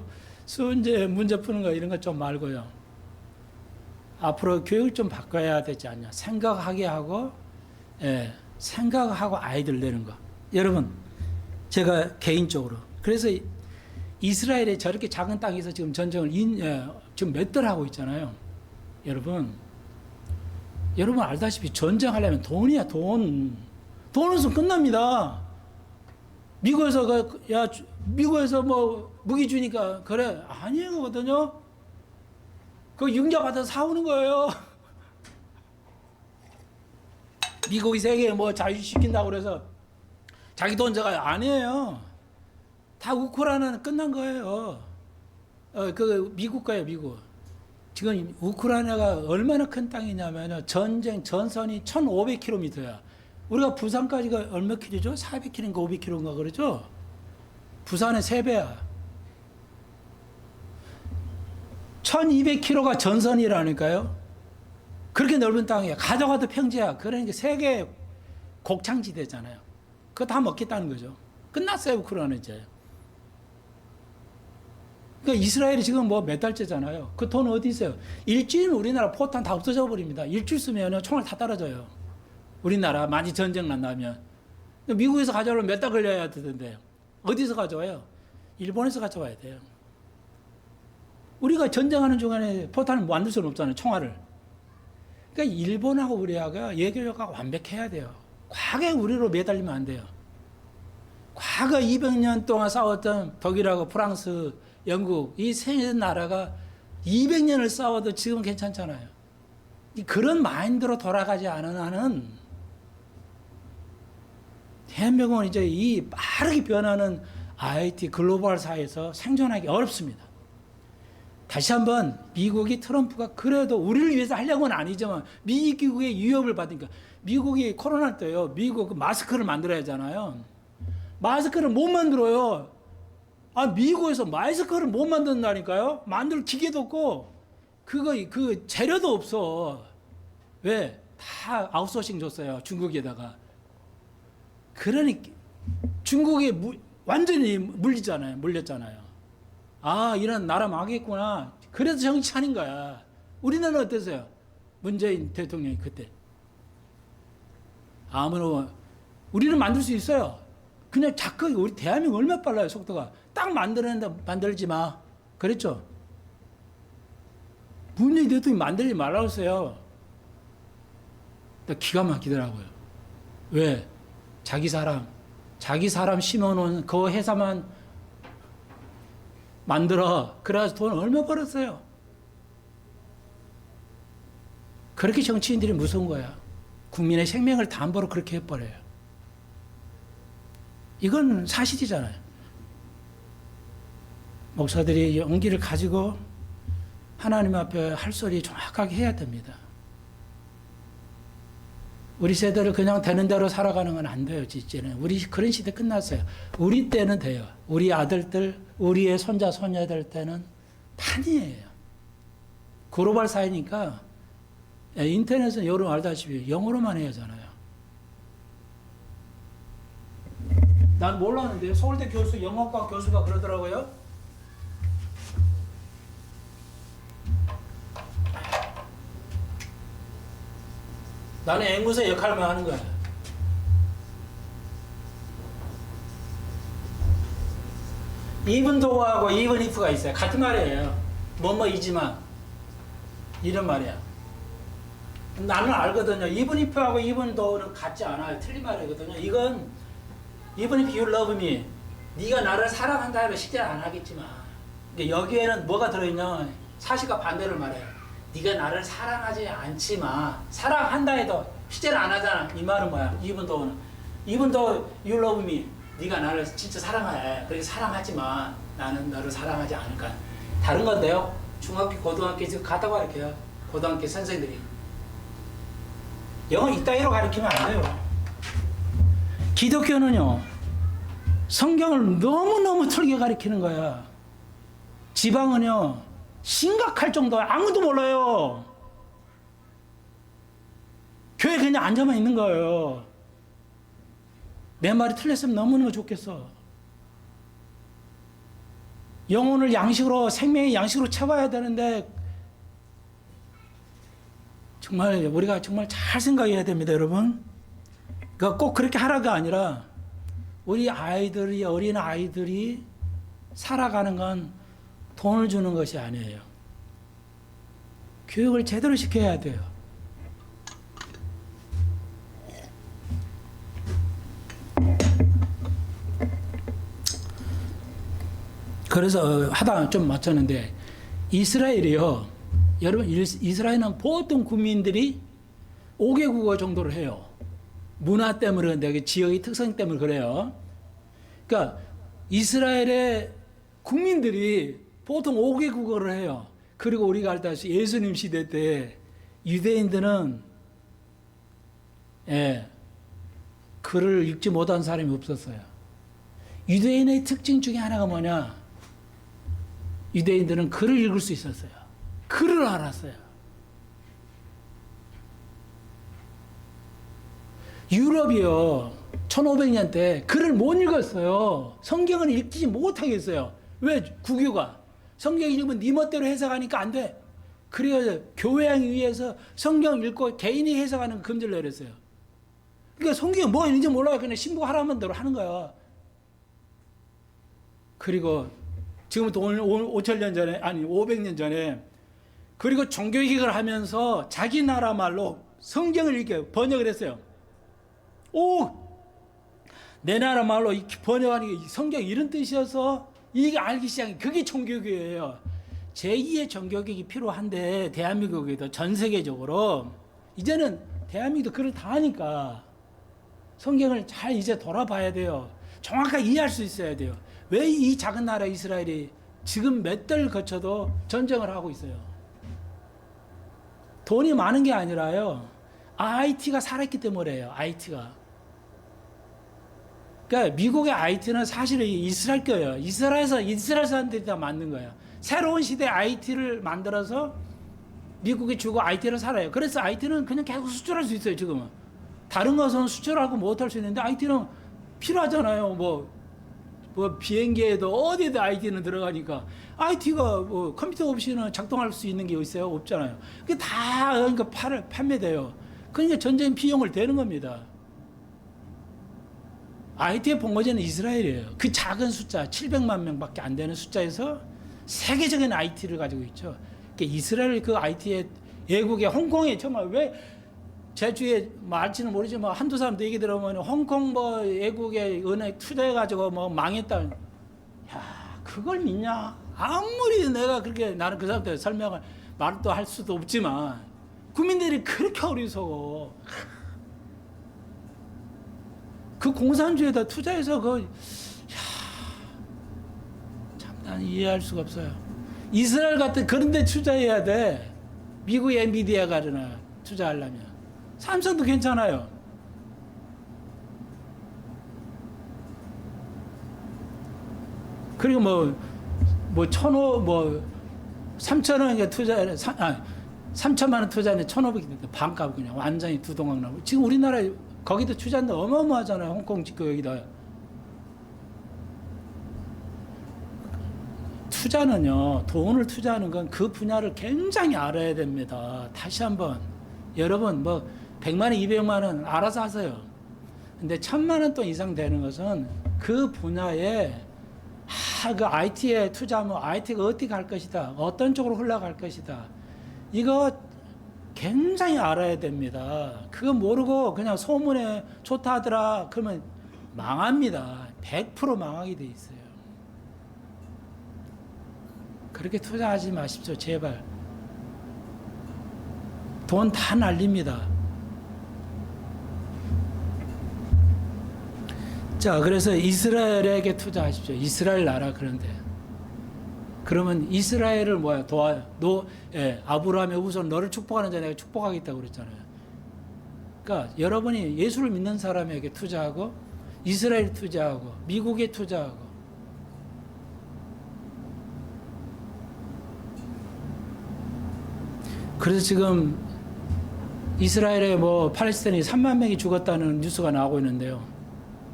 문제 푸는 거 이런 거 좀 말고요. 앞으로 교육을 좀 바꿔야 되지 않냐. 생각하게 하고, 생각하고 아이들 내는 거. 여러분, 제가 개인적으로. 그래서 이스라엘에 저렇게 작은 땅에서 지금 전쟁을 지금 몇 달 하고 있잖아요. 여러분 알다시피 전쟁하려면 돈이야, 돈. 돈 없으면 끝납니다. 미국에서 뭐 무기 주니까 그래. 아니거든요. 그 융자 받아서 사오는 거예요. 미국이 세계에 뭐 자유시킨다고 그래서 자기 돈 제가 아니에요. 다 우크라이나는 끝난 거예요. 그 미국 거예요, 미국. 지금 우크라이나가 얼마나 큰 땅이냐면 전선이 1,500km야. 우리가 부산까지가 얼마 킬로죠? 400킬로인가 500킬로인가 그러죠? 부산의 3배야. 1200킬로가 전선이라니까요. 그렇게 넓은 땅이야. 가져가도 평지야. 그러니까 세계 곡창지대잖아요. 그거 다 먹겠다는 거죠. 끝났어요, 우크라이나는 이제. 그러니까 이스라엘이 지금 뭐 몇 달째잖아요. 그 돈 어디 있어요? 일주일이면 우리나라 포탄 다 없어져 버립니다. 일주일 쓰면 총알 다 떨어져요. 우리나라 많이 전쟁 난다면. 미국에서 가져오려면 몇 달 걸려야 되던데. 어디서 가져와요? 일본에서 가져와야 돼요. 우리가 전쟁하는 중간에 포탄을 만들 수는 없잖아요. 총알을. 그러니까 일본하고 우리하고 예교력가 완벽해야 돼요. 과거에 우리로 매달리면 안 돼요. 과거 200년 동안 싸웠던 독일하고 프랑스, 영국 이 세 나라가 200년을 싸워도 지금 괜찮잖아요. 그런 마인드로 돌아가지 않은 한은 대한민국은 이제 이 빠르게 변하는 IT 글로벌 사회에서 생존하기 어렵습니다. 다시 한번 미국이 트럼프가 그래도 우리를 위해서 하려고는 아니지만 미국의 위협을 받으니까 미국이 코로나 때요. 미국 그 마스크를 만들어야 하잖아요. 마스크를 못 만들어요. 미국에서 마스크를 못 만든다니까요. 만들 기계도 없고 그 재료도 없어. 왜? 다 아웃소싱 줬어요. 중국에다가. 그러니까 중국이 완전히 물렸잖아요. 이런 나라 망했구나. 그래서 정치 차린 거야. 우리나라는 어땠어요? 문재인 대통령이 그때. 우리는 만들 수 있어요. 그냥 작곡이 우리 대한민국 얼마나 빨라요, 속도가. 딱 만들었는데 만들지 마. 그랬죠? 문재인 대통령이 만들지 말라고 했어요. 기가 막히더라고요. 왜? 자기 사람 심어놓은 그 회사만 만들어. 그래서 돈 얼마 벌었어요. 그렇게 정치인들이 무서운 거야. 국민의 생명을 담보로 그렇게 해버려요. 이건 사실이잖아요. 목사들이 용기를 가지고 하나님 앞에 할 소리 정확하게 해야 됩니다. 우리 세대를 그냥 되는 대로 살아가는 건 안 돼요, 이제는. 우리 그런 시대 끝났어요. 우리 때는 돼요. 우리 아들들, 우리의 손자, 손녀들 때는 판이에요. 글로벌 사회니까 인터넷은 여러분 알다시피 영어로만 해야 하잖아요. 난 몰랐는데 서울대 교수, 영어과 교수가 그러더라고요. 나는 앵무새 역할만 하는 거야. even though하고 even if가 있어요. 같은 말이에요. 뭐뭐이지만 이런 말이야. 나는 알거든요. even if하고 even though는 같지 않아요. 틀린 말이거든요. 이건 even if you love me, 네가 나를 사랑한다 해도 실제 안 하겠지만, 근데 여기에는 뭐가 들어있냐? 사실과 반대를 말해요. 네가 나를 사랑하지 않지만 사랑한다 해도 실제는 안 하잖아. 이 말은 뭐야? even though you love me, 네가 나를 진짜 사랑해. 그렇게 사랑하지만 나는 너를 사랑하지 않을까. 다른 건데요. 중학교, 고등학교 지금 가다고 가르쳐요. 고등학교 선생들이 영어 이따위로 가르치면 안 돼요. 기독교는요, 성경을 너무너무 틀게 가르치는 거야. 지방은요, 심각할 정도 아무도 몰라요. 교회 그냥 앉아만 있는 거예요. 내 말이 틀렸으면 너무너무 좋겠어. 영혼을 양식으로, 생명의 양식으로 채워야 되는데, 정말 우리가 정말 잘 생각해야 됩니다, 여러분. 그러니까 꼭 그렇게 하라가 아니라 우리 아이들이, 어린 아이들이 살아가는 건 돈을 주는 것이 아니에요. 교육을 제대로 시켜야 돼요. 그래서 하다 좀 맞췄는데, 이스라엘이요, 여러분, 이스라엘은 보통 국민들이 5개 국어 정도를 해요. 문화 때문에 그런데, 지역의 특성 때문에 그래요. 그러니까 이스라엘의 국민들이 보통 5개 국어를 해요. 그리고 우리가 알다시피 예수님 시대 때 유대인들은 글을 읽지 못한 사람이 없었어요. 유대인의 특징 중에 하나가 뭐냐? 유대인들은 글을 읽을 수 있었어요. 글을 알았어요. 유럽이요, 1500년 때 글을 못 읽었어요. 성경을 읽지 못하겠어요. 왜? 국유가. 성경 읽으면 네 멋대로 해석하니까 안 돼. 그래서 교회에 의해서 성경 읽고 개인이 해석하는 금지를 내렸어요. 그러니까 성경에 뭐가 있는지 몰라요. 그냥 신부하라는 대로 하는 거야. 그리고 지금부터 5,000년 전에, 아니 500년 전에, 그리고 종교개혁을 하면서 자기 나라 말로 성경을 이렇게 번역을 했어요. 오! 내 나라 말로 번역하는 게 성경 이런 뜻이어서 이게 알기 시작해. 그게 종교개혁이에요. 제2의 종교개혁이 필요한데, 대한민국에도 전 세계적으로 이제는 대한민국도 그걸 다 하니까 성경을 잘 이제 돌아봐야 돼요. 정확하게 이해할 수 있어야 돼요. 왜 이 작은 나라 이스라엘이 지금 몇 달 거쳐도 전쟁을 하고 있어요? 돈이 많은 게 아니라요, IT가 살았기 때문에요. IT가. 그러니까 미국의 IT는 사실은 이스라엘 거예요. 이스라엘 사람들이 다 만든 거예요. 새로운 시대 IT를 만들어서 미국이 주고 IT를 살아요. 그래서 IT는 그냥 계속 수출할 수 있어요, 지금은. 다른 것은 수출하고 못할 수 있는데 IT는 필요하잖아요. 뭐 비행기에도 어디에도 IT는 들어가니까. IT가 뭐 컴퓨터 없이는 작동할 수 있는 게 있어요? 없잖아요. 그게 다 그러니까 판매돼요. 그러니까 전쟁 비용을 대는 겁니다. IT의 본거지는 이스라엘이에요. 그 작은 숫자, 700만 명밖에 안 되는 숫자에서 세계적인 IT를 가지고 있죠. 그러니까 이스라엘 그 IT의 외국의 홍콩에 정말 왜 제주에 말지는 모르지만 한두 사람도 얘기 들어보면 홍콩 뭐 외국의 은행 투자해가지고 뭐 망했다. 야, 그걸 믿냐? 아무리 내가 그렇게 나는 그 사람한테 설명을 말도 할 수도 없지만 국민들이 그렇게 어리석어. 그 공산주의에다 투자해서 참 난 이해할 수가 없어요. 이스라엘 같은 그런 데 투자해야 돼. 미국의 엔비디아가 그러나 투자하려면. 삼성도 괜찮아요. 그리고 뭐 3,000원 투자에 3천만 원 투자에 1,500원 반값 그냥 완전히 두동강 나고. 지금 우리나라에 거기도 투자인데 어마어마하잖아요. 홍콩 짓고 여기다. 투자는요, 돈을 투자하는 건 그 분야를 굉장히 알아야 됩니다. 다시 한번 여러분 100만 원, 200만 원 알아서 하세요. 근데 1,000만 원 돈 이상 되는 것은 그 분야에 그 IT에 투자하면 IT가 어떻게 갈 것이다, 어떤 쪽으로 흘러갈 것이다, 이거 굉장히 알아야 됩니다. 그거 모르고 그냥 소문에 좋다 하더라 그러면 망합니다. 100% 망하게 돼 있어요. 그렇게 투자하지 마십시오, 제발. 돈 다 날립니다. 자, 그래서 이스라엘에게 투자하십시오. 이스라엘 나라. 그런데 그러면 이스라엘을 아브라함의 후손 너를 축복하는 자 내가 축복하겠다고 그랬잖아요. 그러니까 여러분이 예수를 믿는 사람에게 투자하고 이스라엘 투자하고 미국에 투자하고 그래서 지금 이스라엘에 팔레스타인이 3만 명이 죽었다는 뉴스가 나오고 있는데요.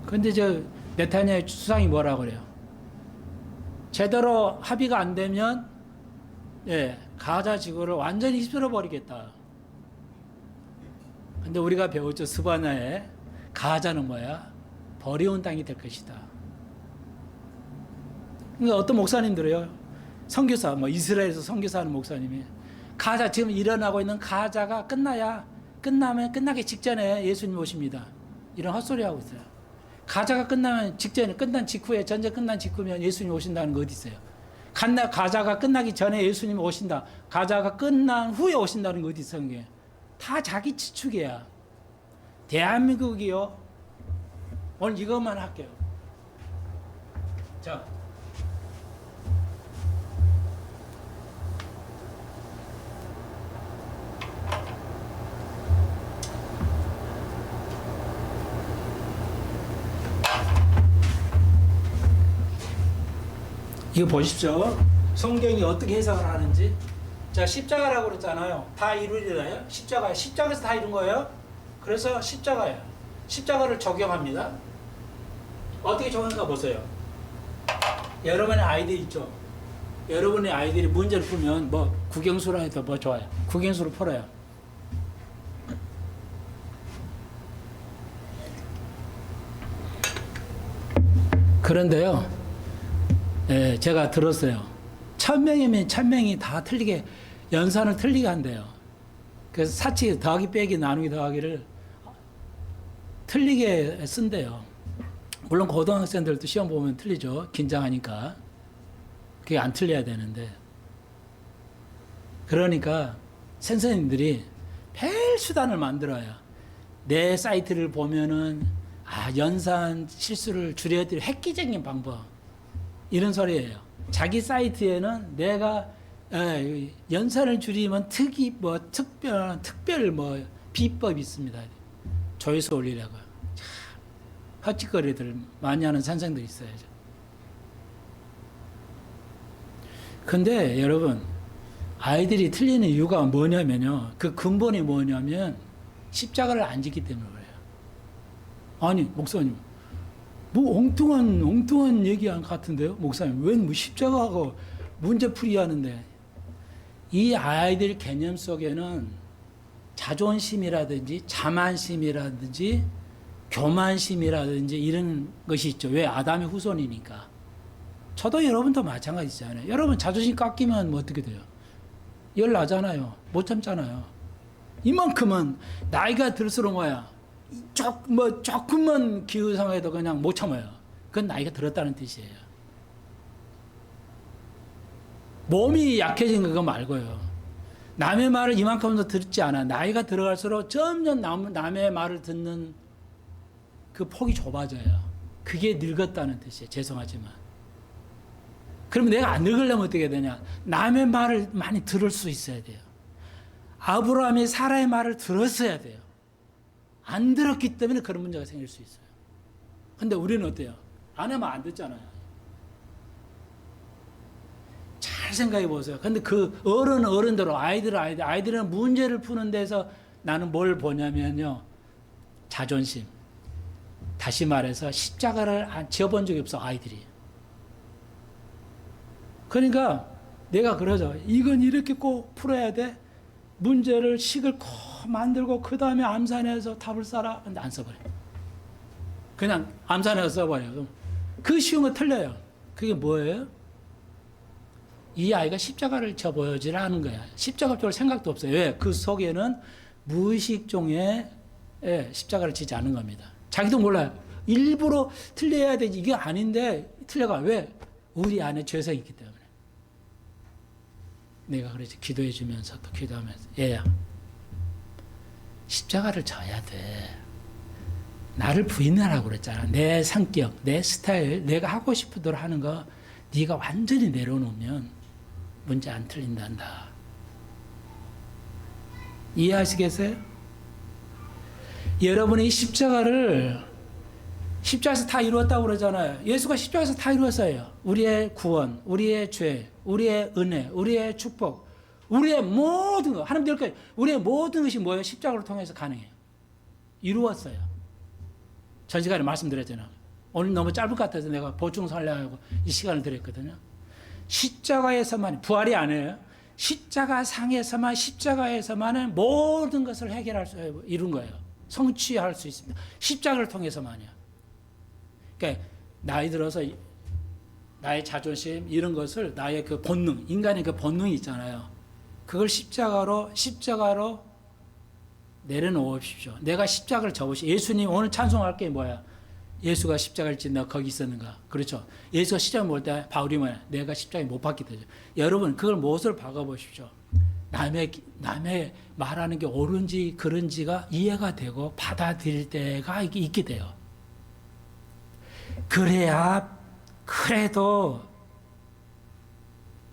그런데 네타냐후 수상이 뭐라고 그래요? 제대로 합의가 안 되면 가자 지구를 완전히 휩쓸어 버리겠다. 근데 우리가 배웠죠. 스바냐에 가자는 뭐야? 버려온 땅이 될 것이다. 그러니까 어떤 목사님들이요, 선교사, 이스라엘에서 선교사하는 목사님이 가자, 지금 일어나고 있는 가자가 끝나면 끝나기 직전에 예수님 오십니다. 이런 헛소리 하고 있어요. 가자가 끝나면 직전에, 끝난 직후에, 전쟁 끝난 직후면 예수님 오신다는 거 어디 있어요? 가자가 끝나기 전에 예수님 오신다, 가자가 끝난 후에 오신다는 거 어디 있어요? 이게 다 자기 추측이야. 대한민국이요, 오늘 이것만 할게요. 자, 이거 보십시오. 성경이 어떻게 해석을 하는지. 자, 십자가라고 그랬잖아요. 다 이루리라요. 십자가에서 다 이룬 거예요. 그래서 십자가예요. 십자가를 적용합니다. 어떻게 적용할까 보세요. 여러분의 아이들 있죠. 여러분의 아이들이 문제를 풀면 뭐 국영수로 해도 뭐 좋아요. 국영수로 풀어요. 그런데요, 예, 제가 들었어요. 1000명이면 1000명이 다 틀리게 연산을 틀리게 한대요. 그래서 사치 더하기 빼기 나누기 더하기를 틀리게 쓴대요. 물론 고등학생들도 시험 보면 틀리죠. 긴장하니까. 그게 안 틀려야 되는데. 그러니까 선생님들이 별 수단을 만들어요. 내 사이트를 보면은 연산 실수를 줄여드릴 획기적인 방법. 이런 소리예요. 자기 사이트에는 내가 연산을 줄이면 특별 비법이 있습니다. 조회수 올리려고. 헛짓거리들 많이 하는 선생들이 있어요. 근데 여러분, 아이들이 틀리는 이유가 뭐냐면요. 그 근본이 뭐냐면 십자가를 안 지기 때문에 그래요. 아니, 목사님, 뭐 엉뚱한 얘기 같은데요? 목사님, 왜 뭐 십자가하고 문제풀이 하는데? 이 아이들 개념 속에는 자존심이라든지 자만심이라든지 교만심이라든지 이런 것이 있죠. 왜? 아담의 후손이니까. 저도 여러분도 마찬가지잖아요. 여러분 자존심 깎이면 뭐 어떻게 돼요? 열 나잖아요. 못 참잖아요. 이만큼은 나이가 들수록 뭐야? 조금만 기우상해도 그냥 못 참아요. 그건 나이가 들었다는 뜻이에요. 몸이 약해진 거 말고요. 남의 말을 이만큼도 듣지 않아. 나이가 들어갈수록 점점 남의 말을 듣는 그 폭이 좁아져요. 그게 늙었다는 뜻이에요. 죄송하지만. 그러면 내가 안 늙으려면 어떻게 되냐? 남의 말을 많이 들을 수 있어야 돼요. 아브라함이 사라의 말을 들었어야 돼요. 안 들었기 때문에 그런 문제가 생길 수 있어요. 근데 우리는 어때요? 안 하면 안 듣잖아요. 잘 생각해 보세요. 근데 그 어른대로 아이들은 문제를 푸는 데서 나는 뭘 보냐면요. 자존심. 다시 말해서 십자가를 지어본 적이 없어, 아이들이. 그러니까 내가 그러죠. 이건 이렇게 꼭 풀어야 돼. 문제를 식을 꼭 만들고 그 다음에 암산해서 답을 써라. 근데 안 써버려. 그냥 암산해서 써버려요. 그 쉬운 거 틀려요. 그게 뭐예요? 이 아이가 십자가를 져 보여지라 하는 거야. 십자가 볼 생각도 없어요. 왜? 그 속에는 무의식종의 십자가를 지지 않은 겁니다. 자기도 몰라요. 일부러 틀려야 되지. 이게 아닌데 틀려가. 왜? 우리 안에 죄성이 있기 때문에. 내가 그러지. 기도해 주면서 또 기도하면서 얘야, 십자가를 져야 돼. 나를 부인하라고 그랬잖아. 내 성격, 내 스타일, 내가 하고 싶은 대로 하는 거 네가 완전히 내려놓으면 문제 안 틀린단다. 이해하시겠어요? 여러분이 십자가에서 다 이루었다고 그러잖아요. 예수가 십자가에서 다 이루었어요. 우리의 구원, 우리의 죄, 우리의 은혜, 우리의 축복, 우리의 모든 것, 하나님 될 우리의 모든 것이 뭐예요? 십자가를 통해서 가능해요. 이루었어요. 전 시간에 말씀드렸잖아요. 오늘 너무 짧을 것 같아서 내가 보충 설명하고 이 시간을 드렸거든요. 십자가에서만, 부활이 아니에요. 십자가에서만은 모든 것을 이룬 거예요. 성취할 수 있습니다. 십자가를 통해서만이요. 그러니까 나이 들어서 나의 자존심 이런 것을 나의 그 본능, 인간의 그 본능이 있잖아요. 그걸 십자가로 내려놓으십시오. 내가 십자가를 접으시. 예수님 오늘 찬송할 게 뭐야? 예수가 십자가를 지나 거기 있었는가? 그렇죠. 예수가 십자가 못 때 바울이 뭐야? 내가 십자가에 못 박게 되죠. 여러분 그걸 무엇을 박아보십시오. 남의 말하는 게 옳은지 그른지가 이해가 되고 받아들일 때가 있게 돼요. 그래도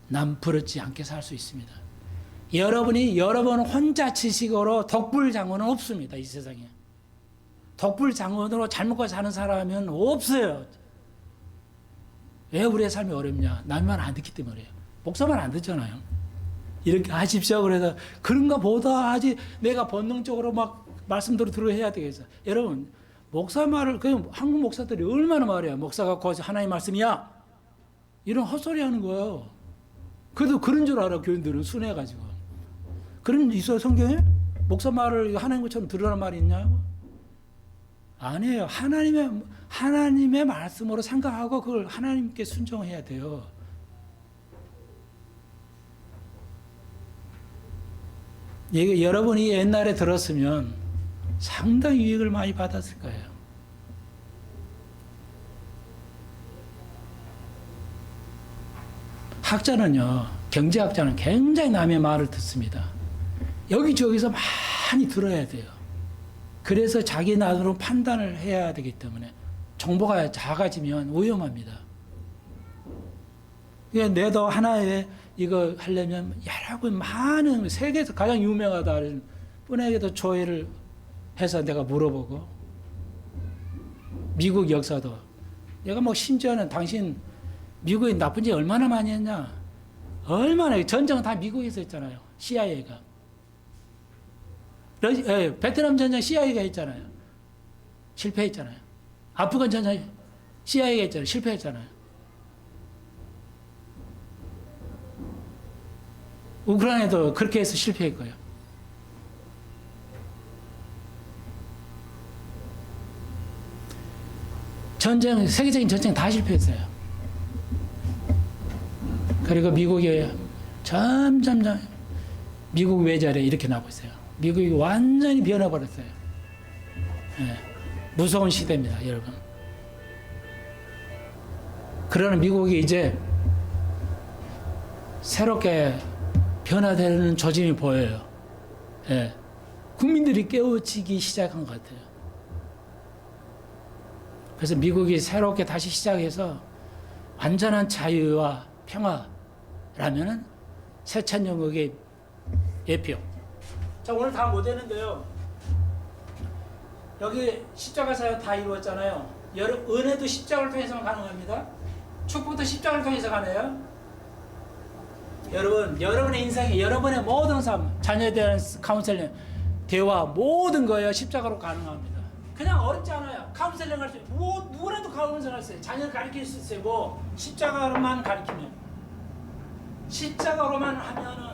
남 부럽지 않게 살 수 있습니다. 여러분 혼자 지식으로 독불장군은 없습니다. 이 세상에. 독불장군으로 잘 먹고 사는 사람은 없어요. 왜 우리의 삶이 어렵냐? 남의 말 안 듣기 때문에 그래요. 목사 말 안 듣잖아요. 이렇게 하십시오. 그래서 그런가 보다 하지 내가 본능적으로 막 말씀대로 들어 해야 되겠어. 여러분 목사 말을 그냥 한국 목사들이 얼마나 말해요. 목사가 거기서 하나님 말씀이야. 이런 헛소리 하는 거예요. 그래도 그런 줄 알아. 교인들은 순해가지고. 그런 있어요 성경에? 목사 말을 하나님 것처럼 들으라는 말이 있냐고? 아니에요. 하나님의 말씀으로 생각하고 그걸 하나님께 순종해야 돼요. 이게 여러분이 옛날에 들었으면 상당히 유익을 많이 받았을 거예요. 학자는요, 경제학자는 굉장히 남의 말을 듣습니다. 여기저기서 많이 들어야 돼요. 그래서 자기 나름으로 판단을 해야 되기 때문에 정보가 작아지면 위험합니다. 내도 하나의 이거 하려면 여러 군 많은 세계에서 가장 유명하다는 분에게도 조회를 해서 내가 물어보고 미국 역사도 내가 뭐 심지어는 당신 미국이 나쁜 짓 얼마나 많이 했냐? 얼마나 전쟁은 다 미국에서 했잖아요. CIA가. 베트남 전쟁 CIA가 했잖아요. 실패했잖아요. 아프간 전쟁 CIA가 했잖아요. 실패했잖아요. 우크라이나도 그렇게 해서 실패했고요. 전쟁, 세계적인 전쟁 다 실패했어요. 그리고 미국이 점점 미국 외절에 이렇게 나고 있어요. 미국이 완전히 변해버렸어요. 네. 무서운 시대입니다, 여러분. 그러나 미국이 이제 새롭게 변화되는 조짐이 보여요. 네. 국민들이 깨우치기 시작한 것 같아요. 그래서 미국이 새롭게 다시 시작해서 완전한 자유와 평화라면은 새천년국의 예표. 자, 오늘 다 못 되는데요. 여기 십자가 사역 다 이루었잖아요. 은혜도 십자가를 통해서만 가능합니다. 축복도 십자가를 통해서 가네요. 여러분, 여러분의 인생에 여러분의 모든 삶, 자녀에 대한 카운셀링, 대화, 모든 거예요. 십자가로 가능합니다. 그냥 어렵지 않아요. 카운셀링 할 수 있어요. 누구라도 카운셀링 할 수 있어요. 자녀를 가르칠 수 있어요. 뭐 십자가로만 가르치면, 십자가로만 하면은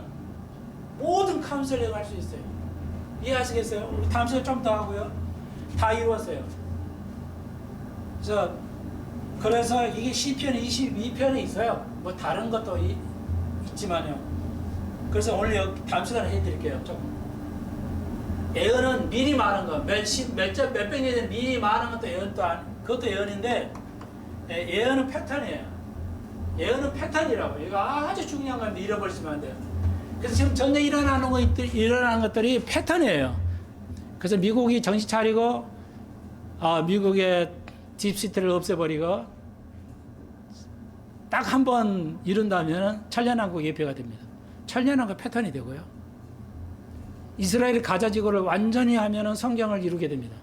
모든 카운셀링 할 수 있어요. 이해하시겠어요? 우리 다음 시간에 좀 더 하고요. 다 이루었어요. 그래서 이게 시편 22편에 있어요. 뭐 다른 것도 있지만요. 그래서 오늘 다음 시간에 해드릴게요. 조금. 예언은 미리 말한 거, 몇백 년 전에 미리 말한 것도 예언도 그것도 예언인데, 예언은 패턴이에요. 예언은 패턴이라고. 이거 아주 중요한 건데 잃어버리시면 안 돼요. 그래서 지금 전쟁 일어나는 것들이 패턴이에요. 그래서 미국이 정신 차리고, 미국의 딥시티를 없애버리고, 딱 한 번 이룬다면 천년왕국 예표가 됩니다. 천년왕국 패턴이 되고요. 이스라엘이 가자 지구를 완전히 하면은 성경을 이루게 됩니다.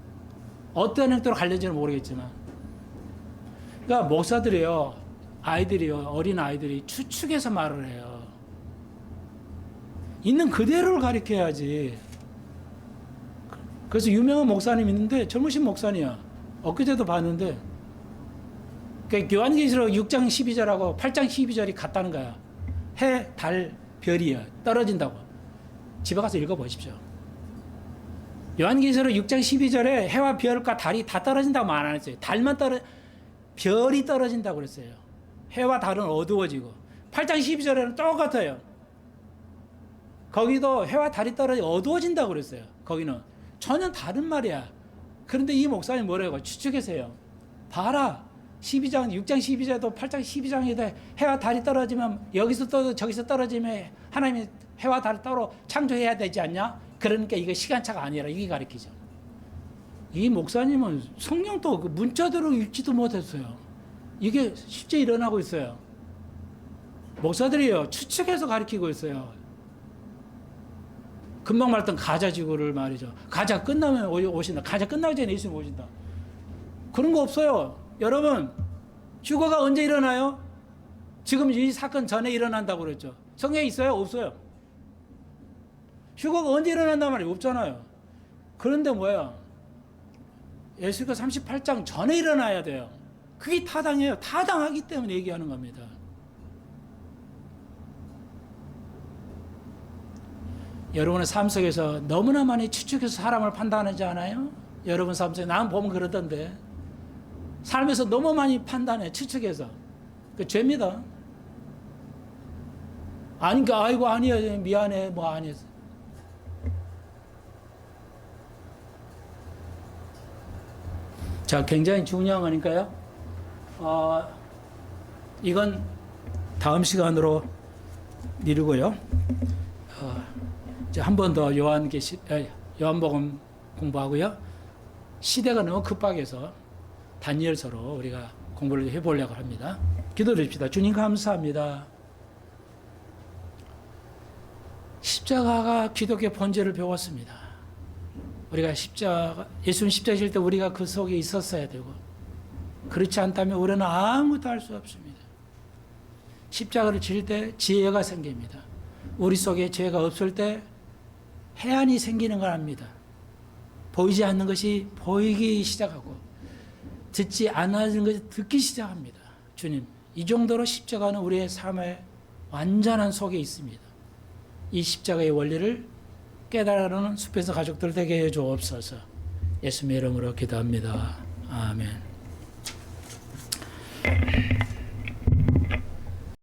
어떤 형태로 갈려지는 모르겠지만. 그러니까 목사들이요, 어린 아이들이 추측해서 말을 해요. 있는 그대로를 가르쳐야지. 그래서 유명한 목사님 있는데 젊으신 목사님이야. 엊그제도 봤는데 그러니까 요한계시록 6장 12절하고 8장 12절이 같다는 거야. 해, 달, 별이야. 떨어진다고. 집에 가서 읽어보십시오. 요한계시록 6장 12절에 해와 별과 달이 다 떨어진다고 말 안 했어요. 별이 떨어진다고 그랬어요. 해와 달은 어두워지고. 8장 12절에는 똑같아요. 거기도 해와 달이 떨어지고 어두워진다고 그랬어요. 거기는 전혀 다른 말이야. 그런데 이 목사님 뭐라고 추측해서요. 봐라. 6장 12절도 8장 12장에도 해와 달이 떨어지면 여기서 또 저기서 떨어지면 하나님이 해와 달을 따로 창조해야 되지 않냐? 그러니까 이거 시간차가 아니라 이게 가르치죠. 이 목사님은 성경도 그 문자대로 읽지도 못했어요. 이게 실제 일어나고 있어요. 목사들이요 추측해서 가르치고 있어요. 금방 말했던 가자 지구를 말이죠. 가자 끝나면 오신다. 가자 끝나기 전에 예수님 오신다. 그런 거 없어요. 여러분, 휴거가 언제 일어나요? 지금 이 사건 전에 일어난다고 그랬죠. 성경에 있어요? 없어요? 휴거가 언제 일어난단 말이에요? 없잖아요. 그런데 뭐야? 에스겔 38장 전에 일어나야 돼요. 그게 타당해요. 타당하기 때문에 얘기하는 겁니다. 여러분의 삶 속에서 너무나 많이 추측해서 사람을 판단하지 않아요? 여러분 삶 속에 난 보면 그러던데 삶에서 너무 많이 판단해 추측해서 그 죄입니다. 아니까 아이고 아니야 미안해 뭐 아니야. 자, 굉장히 중요한 거니까요. 이건 다음 시간으로 미루고요. 이제 한 번 더 요한복음 공부하고요. 시대가 너무 급박해서 다니엘서로 우리가 공부를 해보려고 합니다. 기도드립시다. 주님 감사합니다. 십자가가 기독교 본질을 배웠습니다. 우리가 예수님 십자가 질 때 우리가 그 속에 있었어야 되고, 그렇지 않다면 우리는 아무것도 할 수 없습니다. 십자가를 질 때 지혜가 생깁니다. 우리 속에 죄가 없을 때 해안이 생기는 걸 압니다. 보이지 않는 것이 보이기 시작하고, 듣지 않아지는 것이 듣기 시작합니다. 주님, 이 정도로 십자가는 우리의 삶의 완전한 속에 있습니다. 이 십자가의 원리를 깨달아가는 숲에서 가족들 되게 해 주옵소서. 예수님의 이름으로 기도합니다. 아멘.